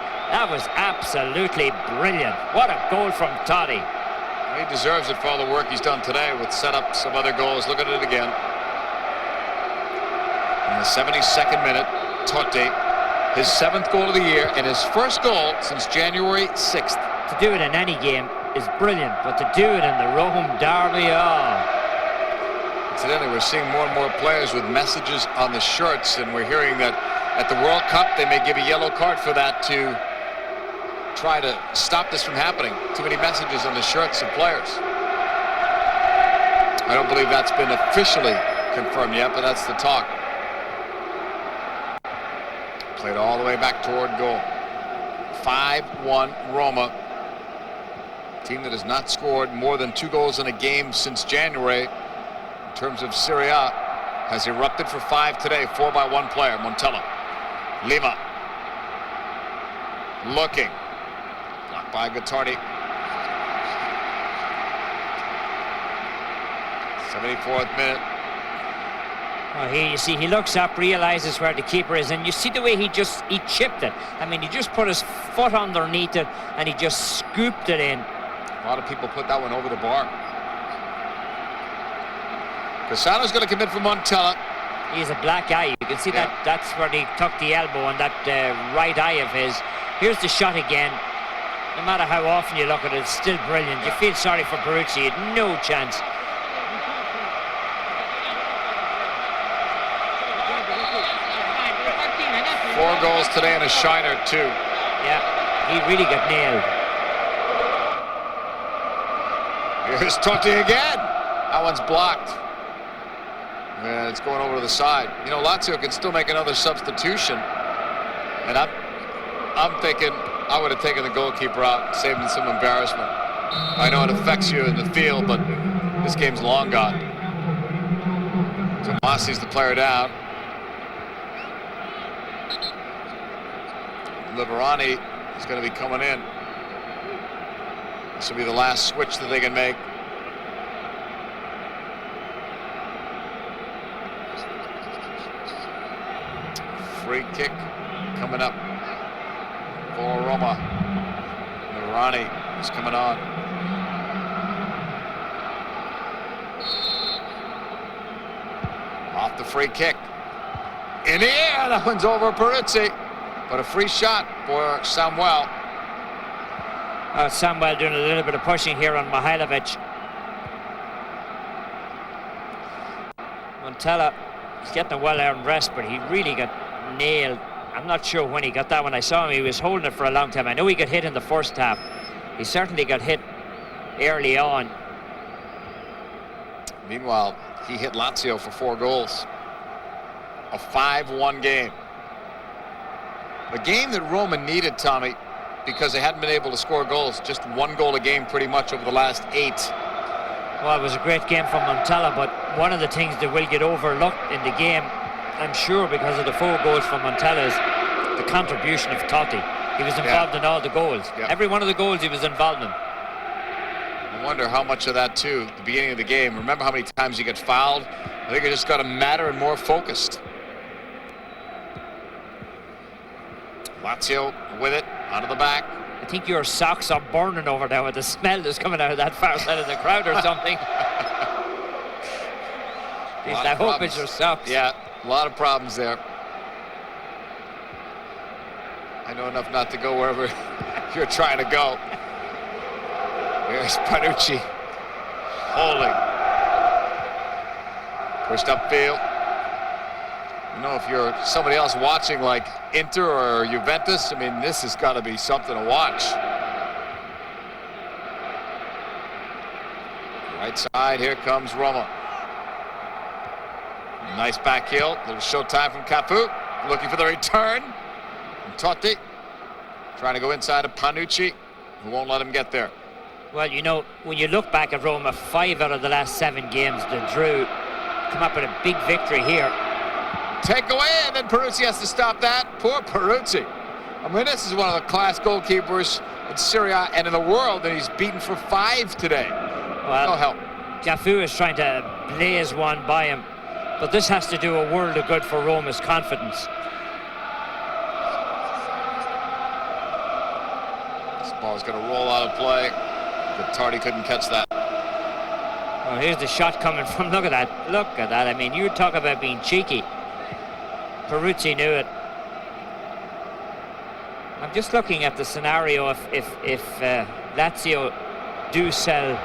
absolutely brilliant. What a goal from Totti. He deserves it for all the work he's done today with setups of other goals. Look at it again. In the 72nd minute, Totti, his 7th goal of the year and his first goal since January 6th. To do it in any game is brilliant, but to do it in the Rome derby, Incidentally, we're seeing more and more players with messages on the shirts, and we're hearing that at the World Cup they may give a yellow card for that to try to stop this from happening. Too many messages on the shirts of players. I don't believe that's been officially confirmed yet, but that's the talk. Played all the way back toward goal. 5-1 Roma. Team that has not scored more than 2 goals in a game since January in terms of Serie A has erupted for 5 today. 4 by 1 player, Montella. Lima. Looking. Blocked by Gottardi. 74th minute. Well, here you see he looks up, realizes where the keeper is, and you see the way he chipped it. I mean, he just put his foot underneath it and he just scooped it in. A lot of people put that one over the bar. Cassano's going to come in for Montella. He's a black eye. You can see that that's where he tucked the elbow on that right eye of his. Here's the shot again. No matter how often you look at it, it's still brilliant. You feel sorry for Peruzzi. He had no chance. Four goals today and a shiner, too. Yeah, he really got nailed. Here's Totti again. That one's blocked. And it's going over to the side. You know, Lazio can still make another substitution. And I'm thinking I would have taken the goalkeeper out, saving some embarrassment. I know it affects you in the field, but this game's long gone. So Massi's the player down. Liverani is going to be coming in. This will be the last switch that they can make. Free kick coming up for Roma. Liverani is coming on. Off the free kick. In the air, that one's over Peruzzi. But a free shot for Samuel. Samuel doing a little bit of pushing here on Mihailovic. Montella, he's getting a well-earned rest, but he really got nailed. I'm not sure when he got that one. I saw him, he was holding it for a long time. I know he got hit in the first half. He certainly got hit early on. Meanwhile, he hit Lazio for 4 goals. A 5-1 game. A game that Roma needed, Tommy, because they hadn't been able to score goals. Just 1 goal a game pretty much over the last 8. Well, it was a great game from Montella, but one of the things that will get overlooked in the game, I'm sure because of the 4 goals from Montella, is the contribution of Totti. He was involved in all the goals. Every one of the goals he was involved in. I wonder how much of that, too, at the beginning of the game. Remember how many times he got fouled? I think it just got him madder and more focused. Lazio with it, out of the back. I think your socks are burning over there with the smell that's coming out of that far side of the crowd or something. I hope it's your socks. Yeah, a lot of problems there. I know enough not to go wherever you're trying to go. Here's Panucci holding. Pushed upfield. You know, if you're somebody else watching like Inter or Juventus, I mean, this has got to be something to watch. Right side, here comes Roma. Nice back heel, little showtime from Cafu. Looking for the return. And Totti trying to go inside of Panucci, who won't let him get there. Well, you know, when you look back at Roma, 5 out of the last 7 games, they drew, come up with a big victory here. Take away, and then Peruzzi has to stop that. Poor Peruzzi. I mean, this is one of the class goalkeepers in Serie A and in the world, and he's beaten for 5 today. Well, no help. Cafu is trying to blaze one by him, but this has to do a world of good for Roma's confidence. This ball's going to roll out of play, but Tardy couldn't catch that. Well, here's the shot coming from, look at that, look at that. I mean, you talk about being cheeky. Peruzzi knew it. I'm just looking at the scenario if Lazio do sell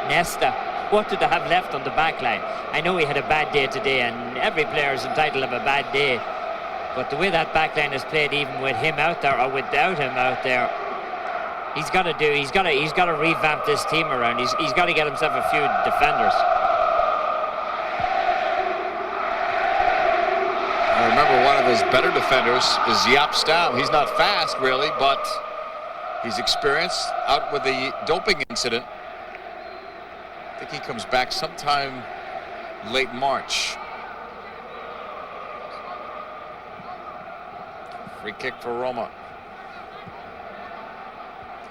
Nesta, what did they have left on the back line? I know he had a bad day today, and every player is entitled to have a bad day, but the way that back line is played, even with him out there or without him out there, he's got to revamp this team around. He's got to get himself a few defenders. I remember one of his better defenders is Jaap Stam. He's not fast, really, but he's experienced. Out with the doping incident. I think he comes back sometime late March. Free kick for Roma.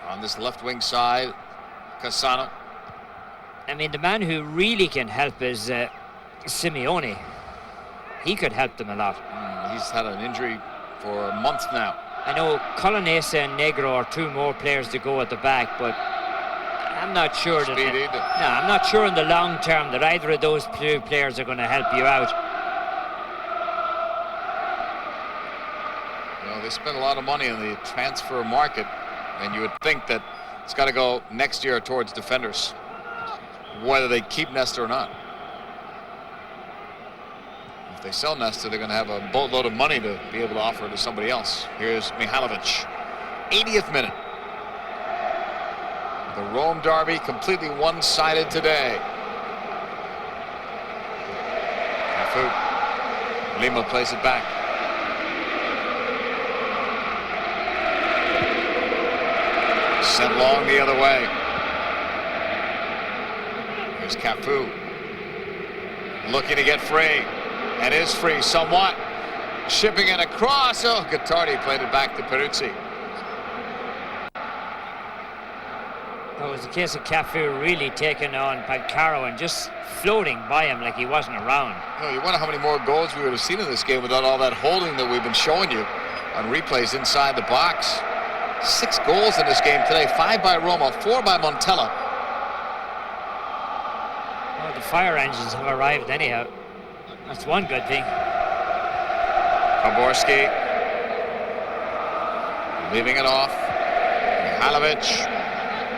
On this left wing side, Cassano. I mean, the man who really can help is Simeone. He could help them a lot. He's had an injury for a month now. I know Colonese and Negro are 2 more players to go at the back, but I'm not sure I'm not sure in the long term that either of those 2 players are going to help you out. You know, they spend a lot of money on the transfer market, and you would think that it's got to go next year towards defenders, whether they keep Nesta or not. If they sell Nesta, they're going to have a boatload of money to be able to offer to somebody else. Here's Mihailovic, 80th minute. The Rome derby completely one-sided today. Cafu. Lima plays it back. Sent long the other way. Here's Cafu. Looking to get free. And is free somewhat. Shipping it across. Oh, Guattardi played it back to Peruzzi. It was a case of Cafu really taking on Pancaro and just floating by him like he wasn't around. You know, you wonder how many more goals we would have seen in this game without all that holding that we've been showing you on replays inside the box. 6 goals in this game today. 5 by Roma, 4 by Montella. Well, the fire engines have arrived anyhow. That's one good thing. Poborski leaving it off. Mihailovic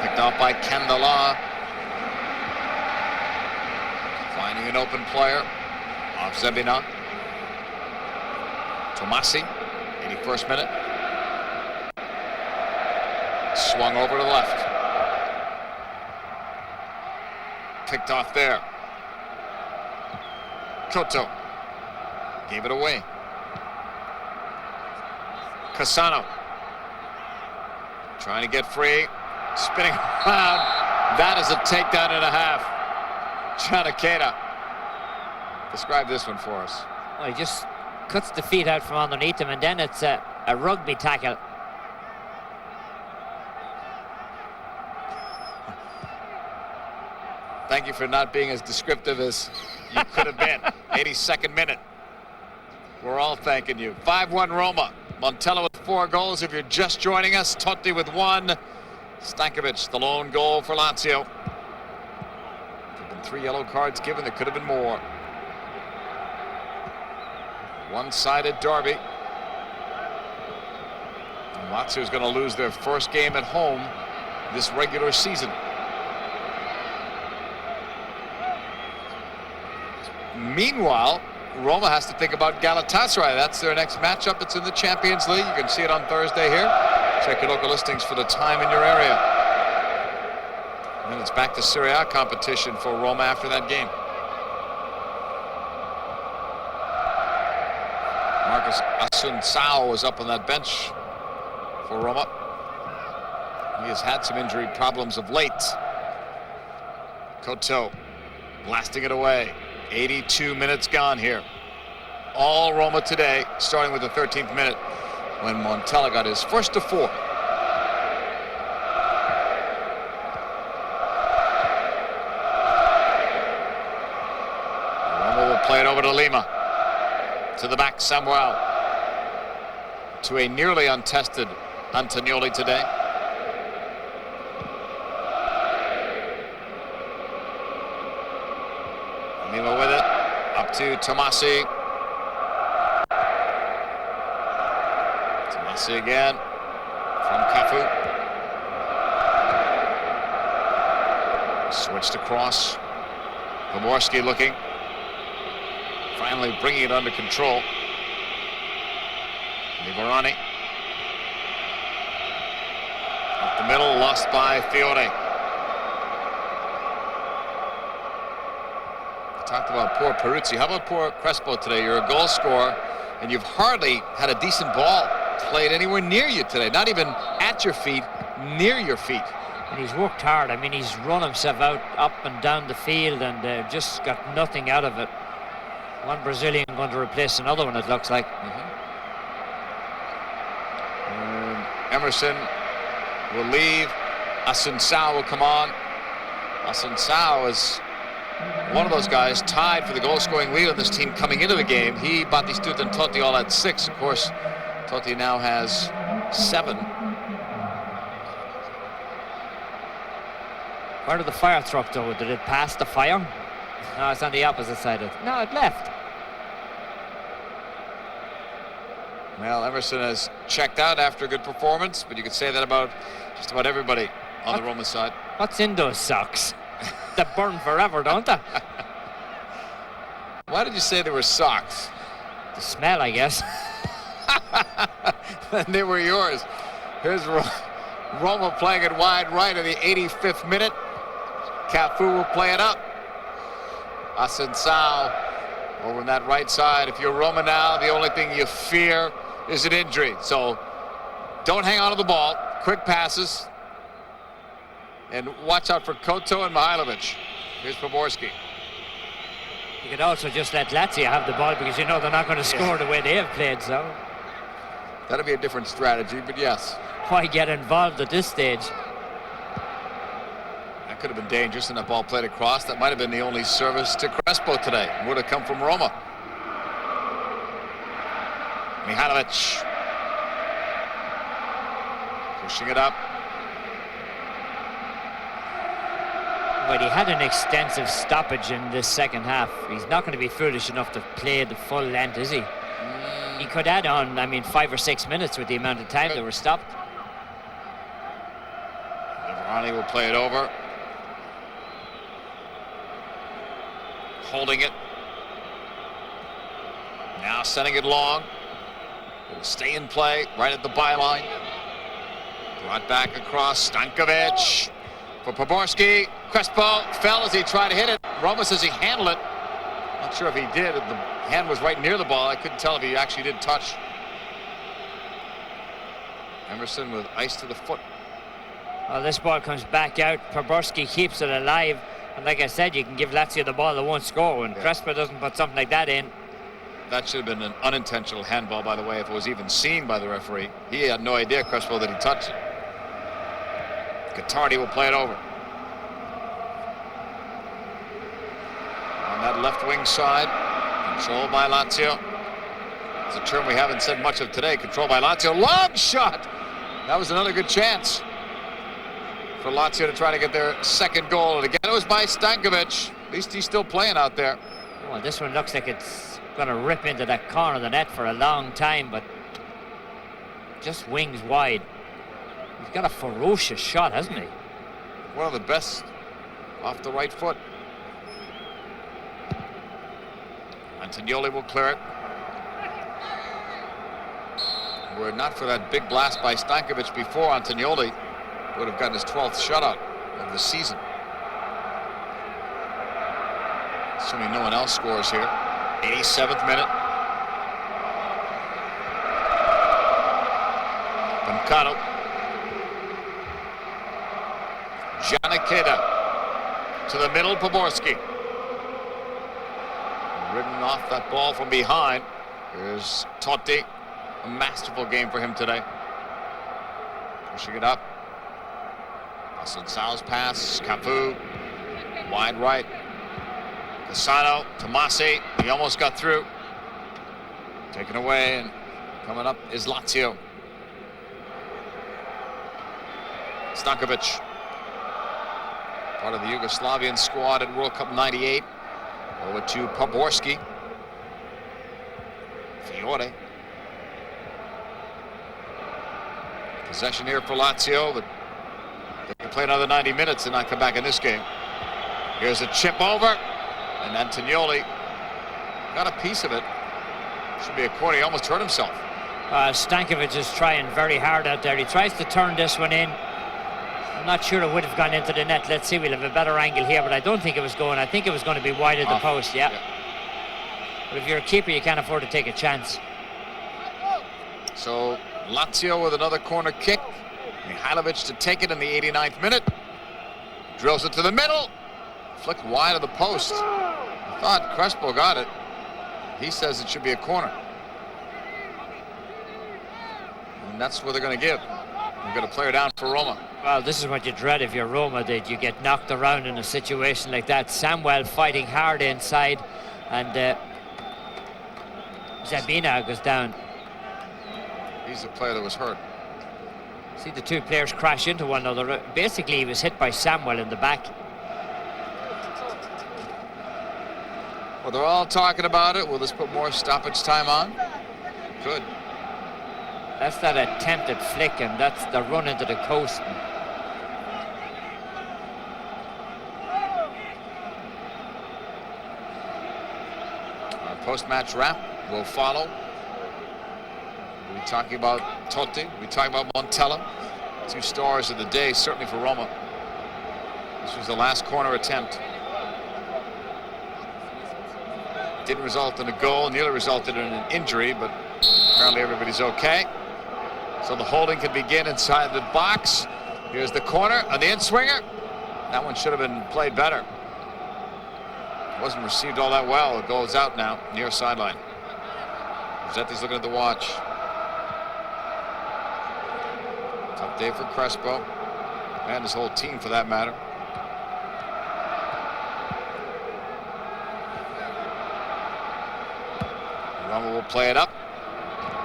picked off by Candela. Finding an open player off Zebina. Tomasi, 81st minute. Swung over to the left. Picked off there. Cotto gave it away. Cassano trying to get free, spinning around. That is a takedown and a half. Chanakeda. Describe this one for us. Well, he just cuts the feet out from underneath him, and then it's a rugby tackle. Thank you for not being as descriptive as you could have been. 82nd minute. We're all thanking you. 5-1 Roma. Montella with 4 goals. If you're just joining us, Totti with 1. Stankovic, the lone goal for Lazio. There have been 3 yellow cards given. There could have been more. One-sided derby. And Lazio is going to lose their first game at home this regular season. Meanwhile, Roma has to think about Galatasaray. That's their next matchup. It's in the Champions League. You can see it on Thursday here. Check your local listings for the time in your area. And then it's back to Serie A competition for Roma after that game. Marcus Assunção was up on that bench for Roma. He has had some injury problems of late. Couto blasting it away. 82 minutes gone here. All Roma today, starting with the 13th minute when Montella got his first to 4. Roma will play it over to Lima. To the back, Samuel. To a nearly untested Antonioli today. Lima with it, up to Tomasi. Tomasi again, from Cafu. Switched across. Pomorski looking. Finally bringing it under control. Liverani. Up the middle, lost by Fiore. Talked about poor Peruzzi. How about poor Crespo today? You're a goal scorer, and you've hardly had a decent ball played anywhere near you today. Not even at your feet, near your feet. And he's worked hard. I mean, he's run himself out up and down the field and just got nothing out of it. One Brazilian going to replace another one, it looks like. Emerson will leave. Assunção will come on. Assunção is one of those guys tied for the goal-scoring lead on this team coming into the game. He, Batistuta, and Totti all had 6. Of course, Totti now has 7. Where did the fire truck go? Did it pass the fire? No, it's on the opposite side. No, it left. Well, Emerson has checked out after a good performance, but you could say that about just about everybody on the Roma side. What's in those socks? They burn forever, don't they? Why did you say they were socks? The smell, I guess. And they were yours. Here's Roma playing it wide right in the 85th minute. Cafu will play it up. Assunção over on that right side. If you're Roma now, the only thing you fear is an injury. So don't hang on to the ball. Quick passes. And watch out for Couto and Mihailovic. Here's Pomorski. You could also just let Lazio have the ball because you know they're not going to score the way they have played, so. That'll be a different strategy, but yes. Why get involved at this stage? That could have been dangerous, and that ball played across. That might have been the only service to Crespo today. Would have come from Roma. Mihailovic. Pushing it up. Well, he had an extensive stoppage in this second half. He's not going to be foolish enough to play the full length, is he? He could add on, I mean, 5 or 6 minutes with the amount of time they were stopped. Liverani will play it over. Holding it. Now sending it long. It'll stay in play right at the byline. Brought back across. Stankovic for Pomorski. Crespo fell as he tried to hit it. Roma says he handled it. Not sure if he did. The hand was right near the ball. I couldn't tell if he actually did touch. Emerson with ice to the foot. Well, this ball comes back out. Pomorski keeps it alive. And like I said, you can give Lazio the ball, they won't score. When Crespo doesn't put something like that in. That should have been an unintentional handball, by the way, if it was even seen by the referee. He had no idea, Crespo, that he touched it. Guattardi will play it over. on that left wing side, controlled by Lazio. It's a term we haven't said much of today. Controlled by Lazio. Long shot. That was another good chance for Lazio to try to get their second goal. And again, it was by Stankovic. At least he's still playing out there. Well, this one looks like it's going to rip into that corner of the net for a long time, but just wings wide. He's got a ferocious shot, hasn't he? One of the best off the right foot. Antonioli will clear it. Were it not for that big blast by Stankovic before, Antonioli would have gotten his 12th shutout of the season. Assuming no one else scores here. 87th minute. Pancaro. Giannicheda to the middle, Poborski. Ridden off that ball from behind. Here's Totti. A masterful game for him today. Pushing it up. Sal's pass. Cafu. Wide right. Cassano. Tomasi. He almost got through. Taken away, and coming up is Lazio. Stankovic. Part of the Yugoslavian squad at World Cup '98. Over to Poborski. Fiore. Possession here for Lazio, but they can play another 90 minutes and not come back in this game. Here's a chip over, and Antonioli got a piece of it. Should be a corner. He almost hurt himself. Stankovic is trying very hard out there. He tries to turn this one in. I'm not sure it would have gone into the net. Let's see, we'll have a better angle here, but I don't think it was going. I think it was going to be wide of the post, yeah. But if you're a keeper, you can't afford to take a chance. So Lazio with another corner kick. Mihailovic to take it in the 89th minute. Drills it to the middle. Flicked wide of the post. I thought Crespo got it. He says it should be a corner. And that's what they're going to give. They're going to play her down for Roma. Well, this is what you dread if you're Roma, that you get knocked around in a situation like that. Samuel fighting hard inside, and Zabina goes down. He's the player that was hurt. See the two players crash into one another. Basically, he was hit by Samuel in the back. Well, they're all talking about it. Will this put more stoppage time on? Good. That's that attempted flick, and that's the run into the coast. Our post-match wrap will follow. We'll be talking about Totti. We'll be talking about Montella. Two stars of the day, certainly for Roma. This was the last corner attempt. Didn't result in a goal, nearly resulted in an injury, but apparently everybody's okay. So the holding can begin inside the box. Here's the corner on the in-swinger. That one should have been played better. Wasn't received all that well. It goes out now, near sideline. Rossetti's looking at the watch. Tough day for Crespo, and his whole team for that matter. Roma will play it up,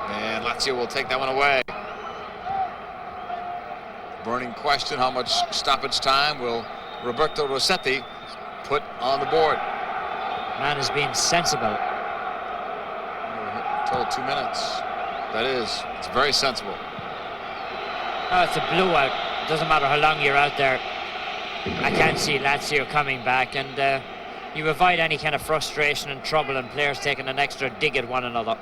and Lazio will take that one away. Burning question, how much stoppage time will Roberto Rossetti put on the board? Man is being sensible. We're told 2 minutes. That is, it's very sensible. Oh, it's a blowout. It doesn't matter how long you're out there. I can't see Lazio coming back, and you avoid any kind of frustration and trouble and players taking an extra dig at one another.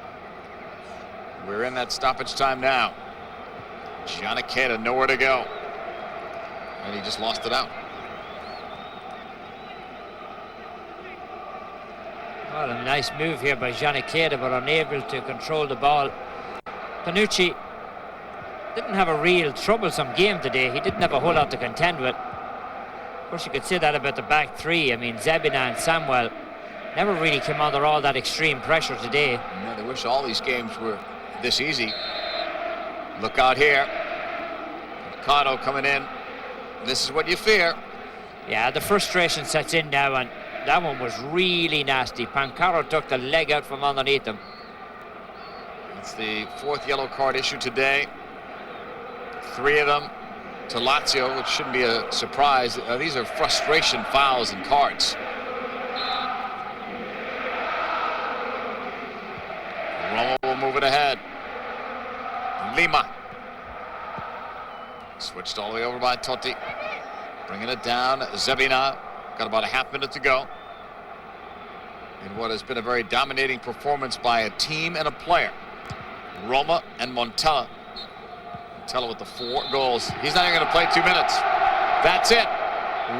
We're in that stoppage time now. Giannicheda nowhere to go, and he just lost it out. Well, a nice move here by Giannicheda, but unable to control the ball. Panucci didn't have a real troublesome game today. He didn't have a whole lot to contend with. Of course, you could say that about the back three. I mean, Zabina and Samuel never really came under all that extreme pressure today. Yeah, they wish all these games were this easy. Look out here. Mercado coming in. This is what you fear. Yeah, the frustration sets in now, and That one was really nasty. Pancaro took the leg out from underneath him. It's the 4th yellow card issued today. 3 of them to Lazio, which shouldn't be a surprise. These are frustration fouls and cards. Roma will move it ahead. Lima. Switched all the way over by Totti. Bringing it down. Zebina. Got about a half minute to go. In what has been a very dominating performance by a team and a player. Roma and Montella. Montella with the 4 goals. He's not even going to play 2 minutes. That's it.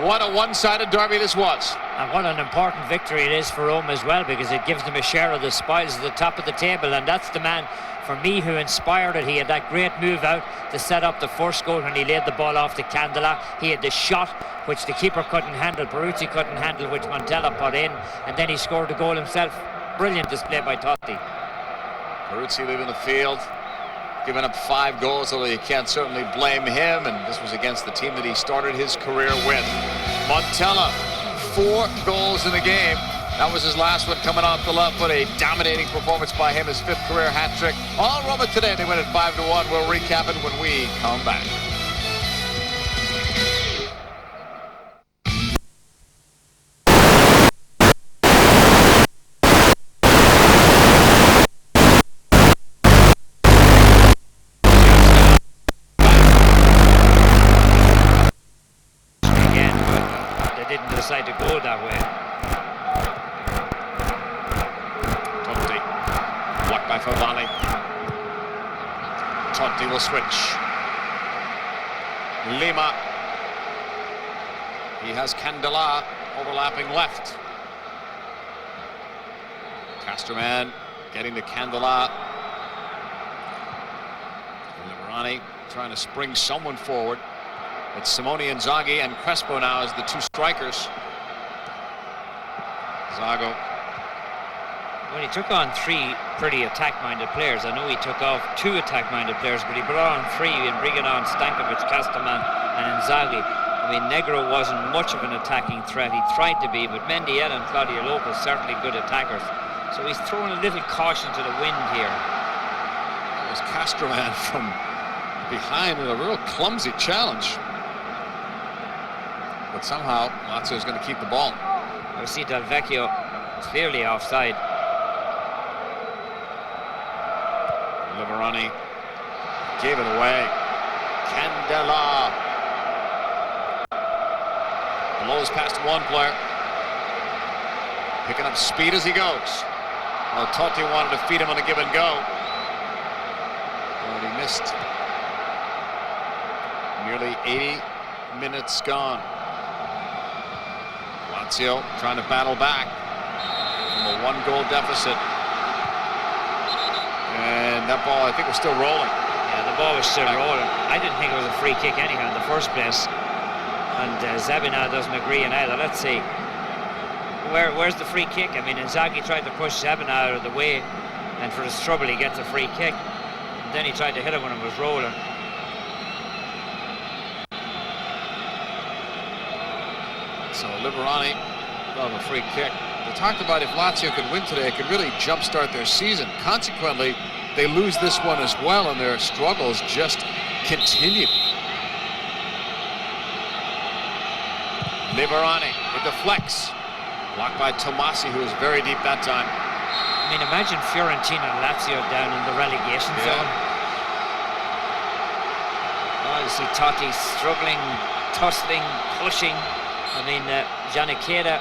What a one-sided derby this was. And what an important victory it is for Roma as well, because it gives them a share of the spoils at the top of the table. And that's the man, for me, who inspired it. He had that great move out to set up the first goal when he laid the ball off to Candela. He had the shot, which the keeper couldn't handle, Peruzzi couldn't handle, which Montella put in. And then he scored the goal himself. Brilliant display by Totti. Peruzzi leaving the field, giving up 5 goals, although you can't certainly blame him. And this was against the team that he started his career with. Montella, 4 goals in the game. That was his last one coming off the left foot. A dominating performance by him, his 5th career hat trick. All Roma today, they win it 5-1. We'll recap it when we come back. Again, but they didn't decide to go that way. By Favali. Totti will switch. Lima. He has Candela overlapping left. Castroman getting to Candela. Liverani trying to spring someone forward. It's Simone Inzaghi and Crespo now as the 2 strikers. Zago. Well, he took on 3 pretty attack-minded players. I know he took off 2 attack-minded players, but he brought on 3 in bringing on Stankovic, Castellman and Inzaghi. I mean, Negro wasn't much of an attacking threat. He tried to be, but Mendieta and Claudio Lopez certainly good attackers. So he's throwing a little caution to the wind here. That was Castroman from behind in a real clumsy challenge. But somehow, Lazio is going to keep the ball. I see Del Vecchio clearly offside. Liverani gave it away. Candela blows past 1 player, picking up speed as he goes. Well, Totti wanted to feed him on a give and go, but he missed. Nearly 80 minutes gone. Lazio trying to battle back from a 1-goal deficit. And that ball, I think, was still rolling. Yeah, the ball was still rolling. I didn't think it was a free kick anyhow in the first place. And Zebina doesn't agree in either. Let's see. Where's the free kick? I mean, Inzaghi tried to push Zebina out of the way, and for his trouble, he gets a free kick. And then he tried to hit it when it was rolling. So Liverani of a free kick. They talked about if Lazio could win today, it could really jumpstart their season. Consequently, they lose this one as well, and their struggles just continue. Liverani with the flex. Blocked by Tomasi, who was very deep that time. I mean, imagine Fiorentina and Lazio down in the relegation zone. Oh, you see Totti struggling, tussling, pushing. I mean, Giannicheda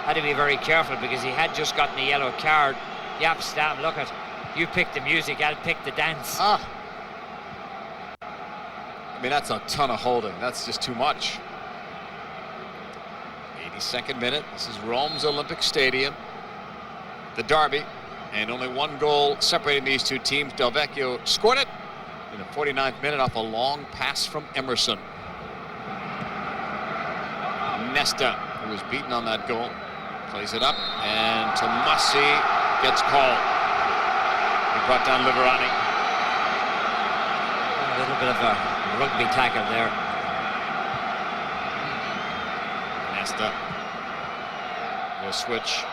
had to be very careful because he had just gotten a yellow card. Yep, Stam, look at, you pick the music, I'll pick the dance. I mean, that's a ton of holding. That's just too much. 82nd minute. This is Rome's Olympic Stadium. The derby. And only 1 goal separating these 2 teams. Del Vecchio scored it in the 49th minute off a long pass from Emerson. Nesta, who was beaten on that goal, plays it up, and Tomasi gets called. He brought down Liverani. A little bit of a rugby tackle there. Nesta. a switch.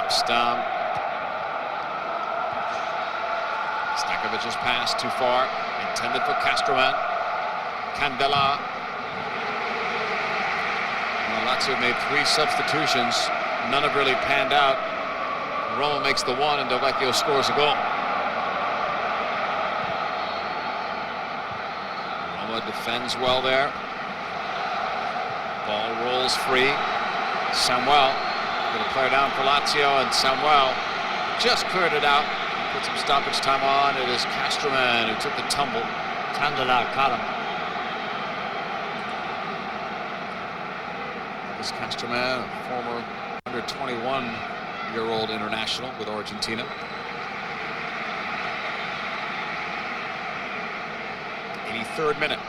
Stam. Stankovic's pass too far, intended for Castroman. Candela. Well, Lazio made 3 substitutions. None have really panned out. Roma makes the 1 and Del Vecchio scores a goal. Roma defends well there. Ball rolls free. Samuel. Got a player down for Lazio, and Samuel just cleared it out. Put some stoppage time on. It is Castroman who took the tumble. Candela caught him. This Castroman, a former under 21-year-old international with Argentina. 83rd minute.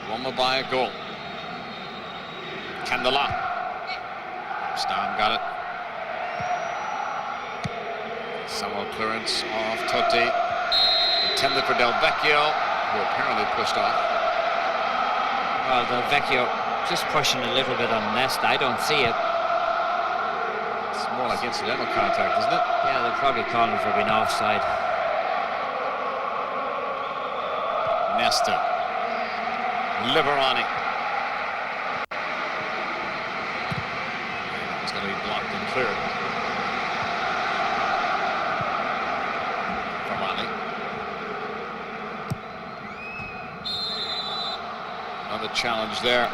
Roma by a goal. Candela. Stam got it. Somewhat clearance off Totti. Intended for Del Vecchio, who apparently pushed off. Well, Del Vecchio just pushing a little bit on Nesta. I don't see it. It's more like incidental contact, isn't it? Yeah, they're probably calling for being offside. Nesta. Liverani. It's going to be blocked and cleared. Verani. Another challenge there.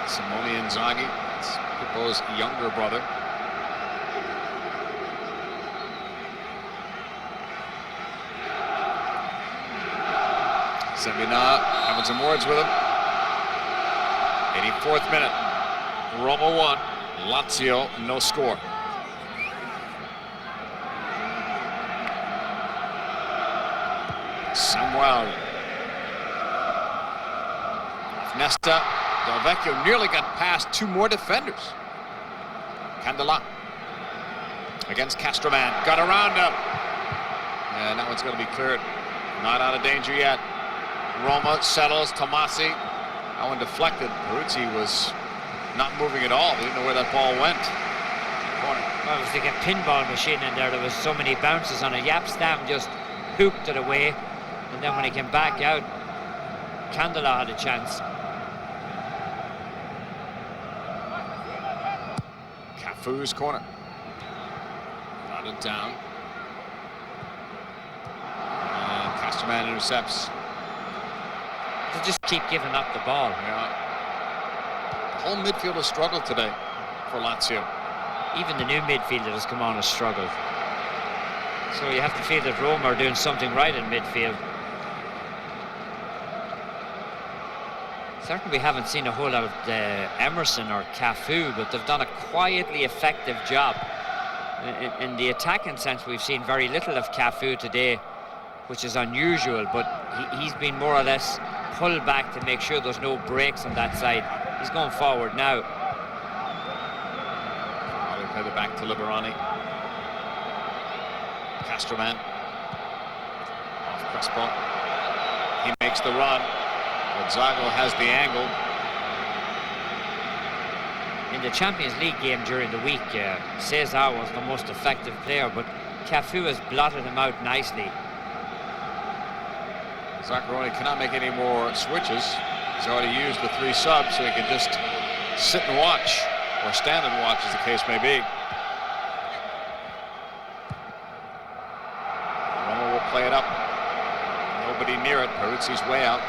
Simone Inzaghi. It's Pippo's younger brother. Semina having some words with him. 84th minute. Roma 1. Lazio no score. Samuel. Nesta. Del Vecchio nearly got past 2 more defenders. Candela against Castroman. Got around him. And that one's going to be cleared. Not out of danger yet. Roma settles. Tomasi. That one deflected. Peruzzi was not moving at all. They didn't know where that ball went. Corner. Well, it was like a pinball machine in there. There was so many bounces on it. Stam just hooked it away. And then when he came back out, Candela had a chance. Cafu's corner. Nodded down. And Castroman intercepts. They just keep giving up the ball. Yeah. The whole midfield has struggled today for Lazio. Even the new midfielder has come on and struggled. So you have to feel that Roma are doing something right in midfield. Certainly we haven't seen a whole lot of Emerson or Cafu, but they've done a quietly effective job. In the attacking sense, we've seen very little of Cafu today, which is unusual, but he's been more or less pulled back to make sure there's no breaks on that side. He's going forward now. They play it back to Liverani. Castroman. Off Crespo. He makes the run. Gonzago has the angle. In the Champions League game during the week, Cesar was the most effective player, but Cafu has blotted him out nicely. Zaccaroni cannot make any more switches. He's already used the 3 subs, so he can just sit and watch, or stand and watch, as the case may be. Roma will play it up. Nobody near it. Peruzzi's way out.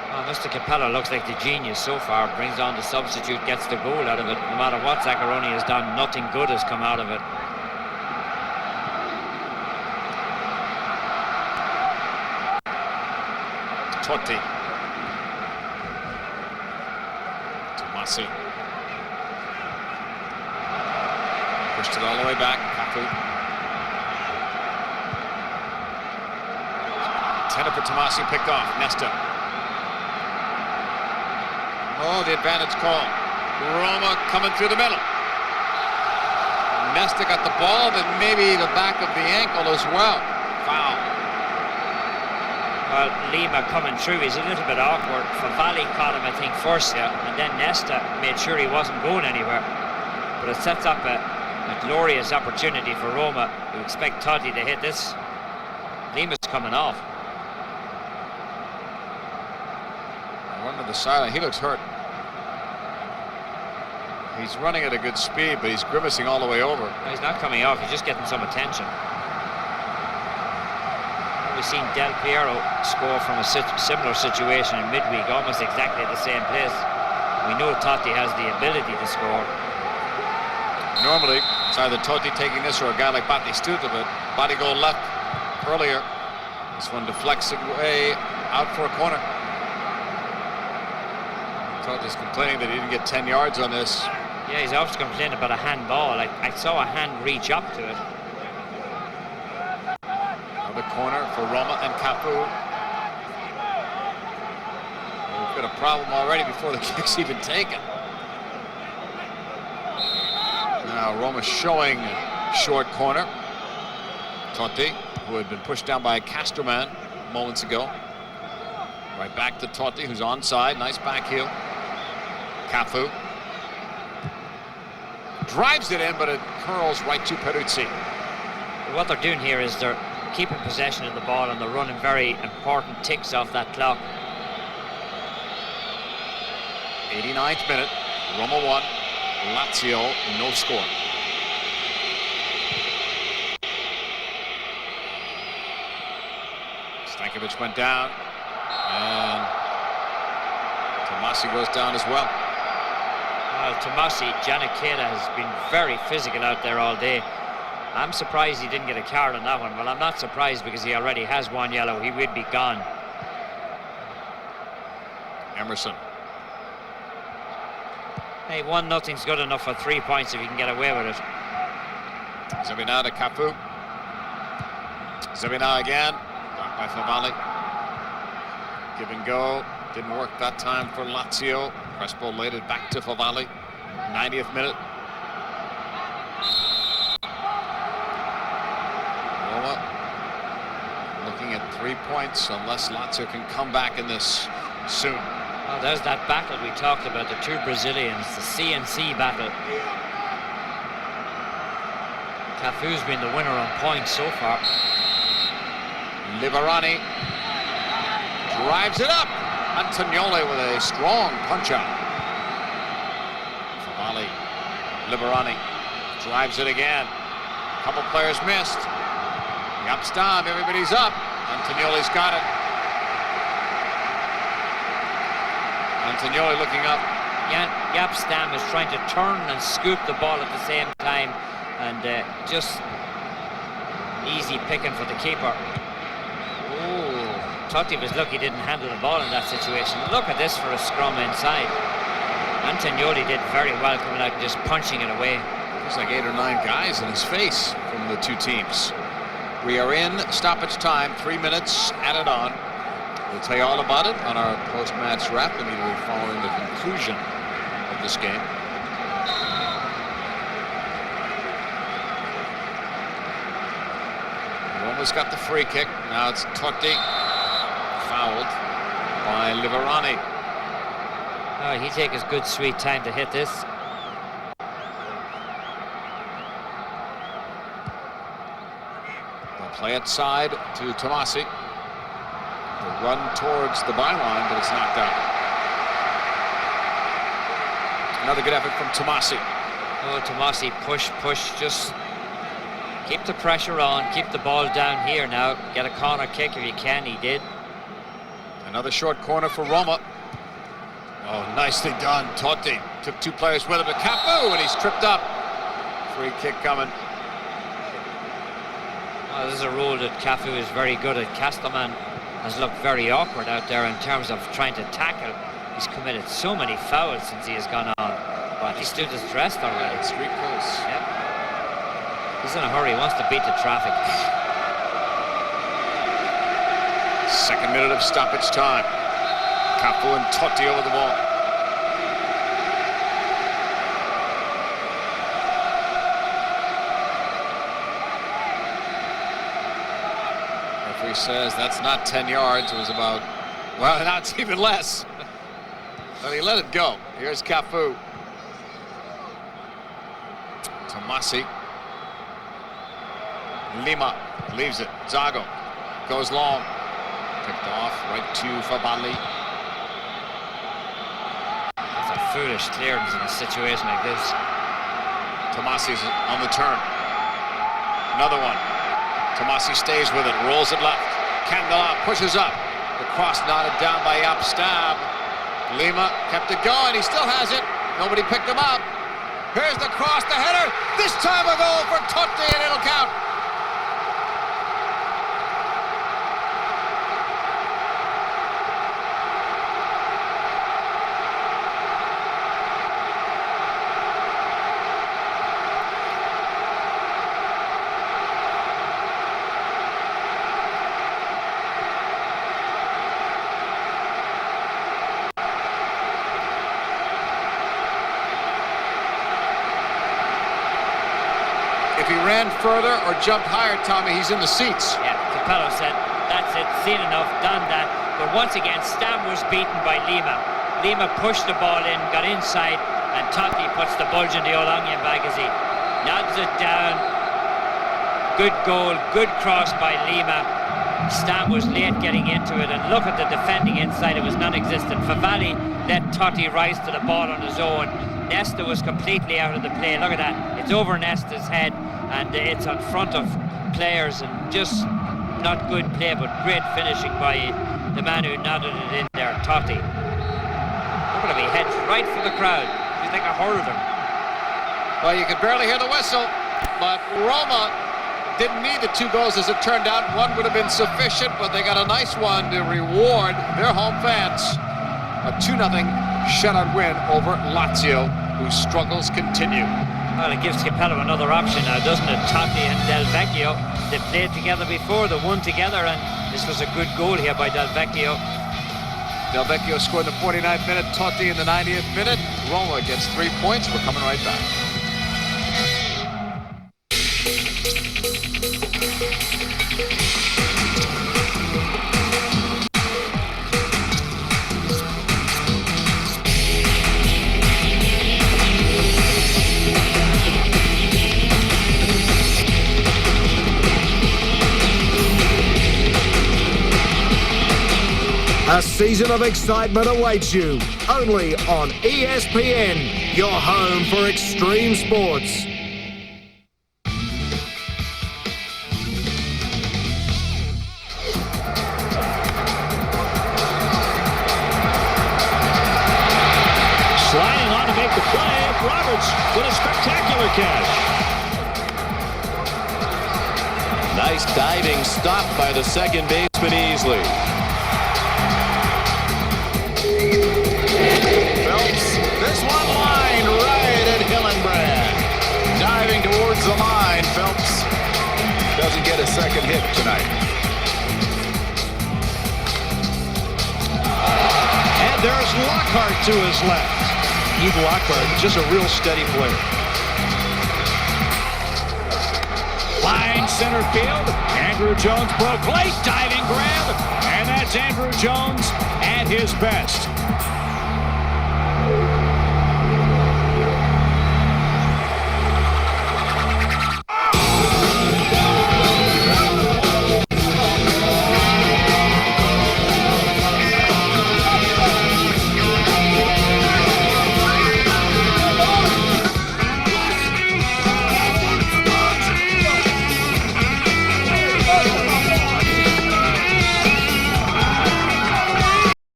Well, Mr. Capello looks like the genius so far. Brings on the substitute, gets the goal out of it. No matter what Zaccaroni has done, nothing good has come out of it. Totti. Tomasi. Pushed it all the way back. Cafu. Intended for Tomasi, picked off. Nesta. Oh, the advantage call. Roma coming through the middle. Nesta got the ball, but maybe the back of the ankle as well. Foul. Well, Lima coming through, he's a little bit awkward. Favali caught him, I think, first, and then Nesta made sure he wasn't going anywhere. But it sets up a glorious opportunity for Roma. You expect Totti to hit this. Lima's coming off. Run to the sideline. He looks hurt. He's running at a good speed, but he's grimacing all the way over. No, he's not coming off. He's just getting some attention. We've seen Del Piero score from a similar situation in midweek, almost exactly the same place. We know Totti has the ability to score. Normally, it's either Totti taking this or a guy like Batistuta, but body goal left earlier. This one deflects away out for a corner. Totti's complaining that he didn't get 10 yards on this. Yeah, he's also complaining about a handball. I saw a hand reach up to it. Another corner for Roma and Cafu. We've got a problem already before the kick's even taken. Now Roma showing short corner. Totti, who had been pushed down by Castroman moments ago. Right back to Totti, who's onside. Nice back heel. Cafu drives it in, but it curls right to Peruzzi. What they're doing here is they're keeping possession of the ball, and they're running very important ticks off that clock. 89th minute. Roma 1, Lazio no score. Stankovic went down, and Tomasi goes down as well. Well, Tomasi, Giannichetta has been very physical out there all day. I'm surprised he didn't get a card on that one. Well, I'm not surprised because he already has one yellow. He would be gone. Emerson. Hey, 1-0's good enough for 3 points if you can get away with it. Zabina to Cafu. Zabina again. Blocked by Favali. Give and go. Didn't work that time for Lazio. Crespo laid it back to Favali. 90th minute. Roma looking at 3 points unless Lazio can come back in this soon. Oh, there's that battle we talked about, the two Brazilians, the CNC battle. Cafu's been the winner on points so far. Liverani drives it up. Antonioli with a strong punch out. Favali, Liverani drives it again. A couple players missed. Yapstam, everybody's up. Antonioli's got it. Antonioli looking up. Yapstam is trying to turn and scoop the ball at the same time, and just easy picking for the keeper. Oh, Totti was lucky he didn't handle the ball in that situation. Look at this for a scrum inside. Antonioli did very well coming out and just punching it away. There's like 8 or 9 guys in his face from the two teams. We are in stoppage time, 3 minutes added on. We'll tell you all about it on our post-match wrap immediately following the conclusion of this game. Roma's got the free kick. Now it's Totti, fouled by Liverani. Oh, he takes his good sweet time to hit this. They'll play it side to Tomasi. They'll run towards the byline, but it's knocked out. Another good effort from Tomasi. Oh, Tomasi, push, just keep the pressure on, keep the ball down here now. Get a corner kick if you can, he did. Another short corner for Roma. Oh, nicely done. Totti took 2 players with him to Cafu, and he's tripped up. Free kick coming. Well, this is a role that Cafu is very good at. Castellman has looked very awkward out there in terms of trying to tackle. He's committed so many fouls since he has gone on. But he's still just dressed already. Street close. Yep. He's in a hurry. He wants to beat the traffic. Second minute of stoppage time. Cafu and Totti over the ball. Referee referee says that's not 10 yards. It was about, well, now it's even less. But he let it go. Here's Cafu. Tomasi. Lima leaves it. Zago goes long. Picked off right to Fabali. That's a foolish clearance in a situation like this. Tomasi's on the turn. Another one. Tomasi stays with it, rolls it left. Candela pushes up. The cross knotted down by Jaap Stam. Lima kept it going. He still has it. Nobody picked him up. Here's the cross, the header. This time a goal for Totti, and it'll count. If he ran further or jumped higher, Tommy, he's in the seats. Yeah, Capello said, that's it, seen enough, done that. But once again, Stam was beaten by Lima. Lima pushed the ball in, got inside, and Totti puts the bulge in the old onion bag as he nods it down. Good goal, good cross by Lima. Stam was late getting into it, and look at the defending inside, it was non-existent. Favali let Totti rise to the ball on his own. Nesta was completely out of the play. Look at that. It's over Nesta's head, and it's on front of players, and just not good play, but great finishing by the man who nodded it in there, Totti. Look at him, he heads right for the crowd. He's like a hurler. Well, you could barely hear the whistle, but Roma didn't need the 2 goals as it turned out. One would have been sufficient, but they got a nice one to reward their home fans. A 2-0 shutout win over Lazio, whose struggles continue. Well, it gives Capello another option now, doesn't it? Totti and Del Vecchio, they played together before, they won together, and this was a good goal here by Del Vecchio. Del Vecchio scored in the 49th minute, Totti in the 90th minute. Roma gets 3 points. We're coming right back. A season of excitement awaits you, only on ESPN, your home for extreme sports. Sliding on to make the play, Roberts with a spectacular catch. Nice diving stop by the second baseman Easley. This one line right at Hillenbrand. Diving towards the line, Phelps doesn't get a second hit tonight. And there's Lockhart to his left. Keith Lockhart, just a real steady player. Line center field. Andrew Jones broke late, diving grab. And that's Andrew Jones at his best.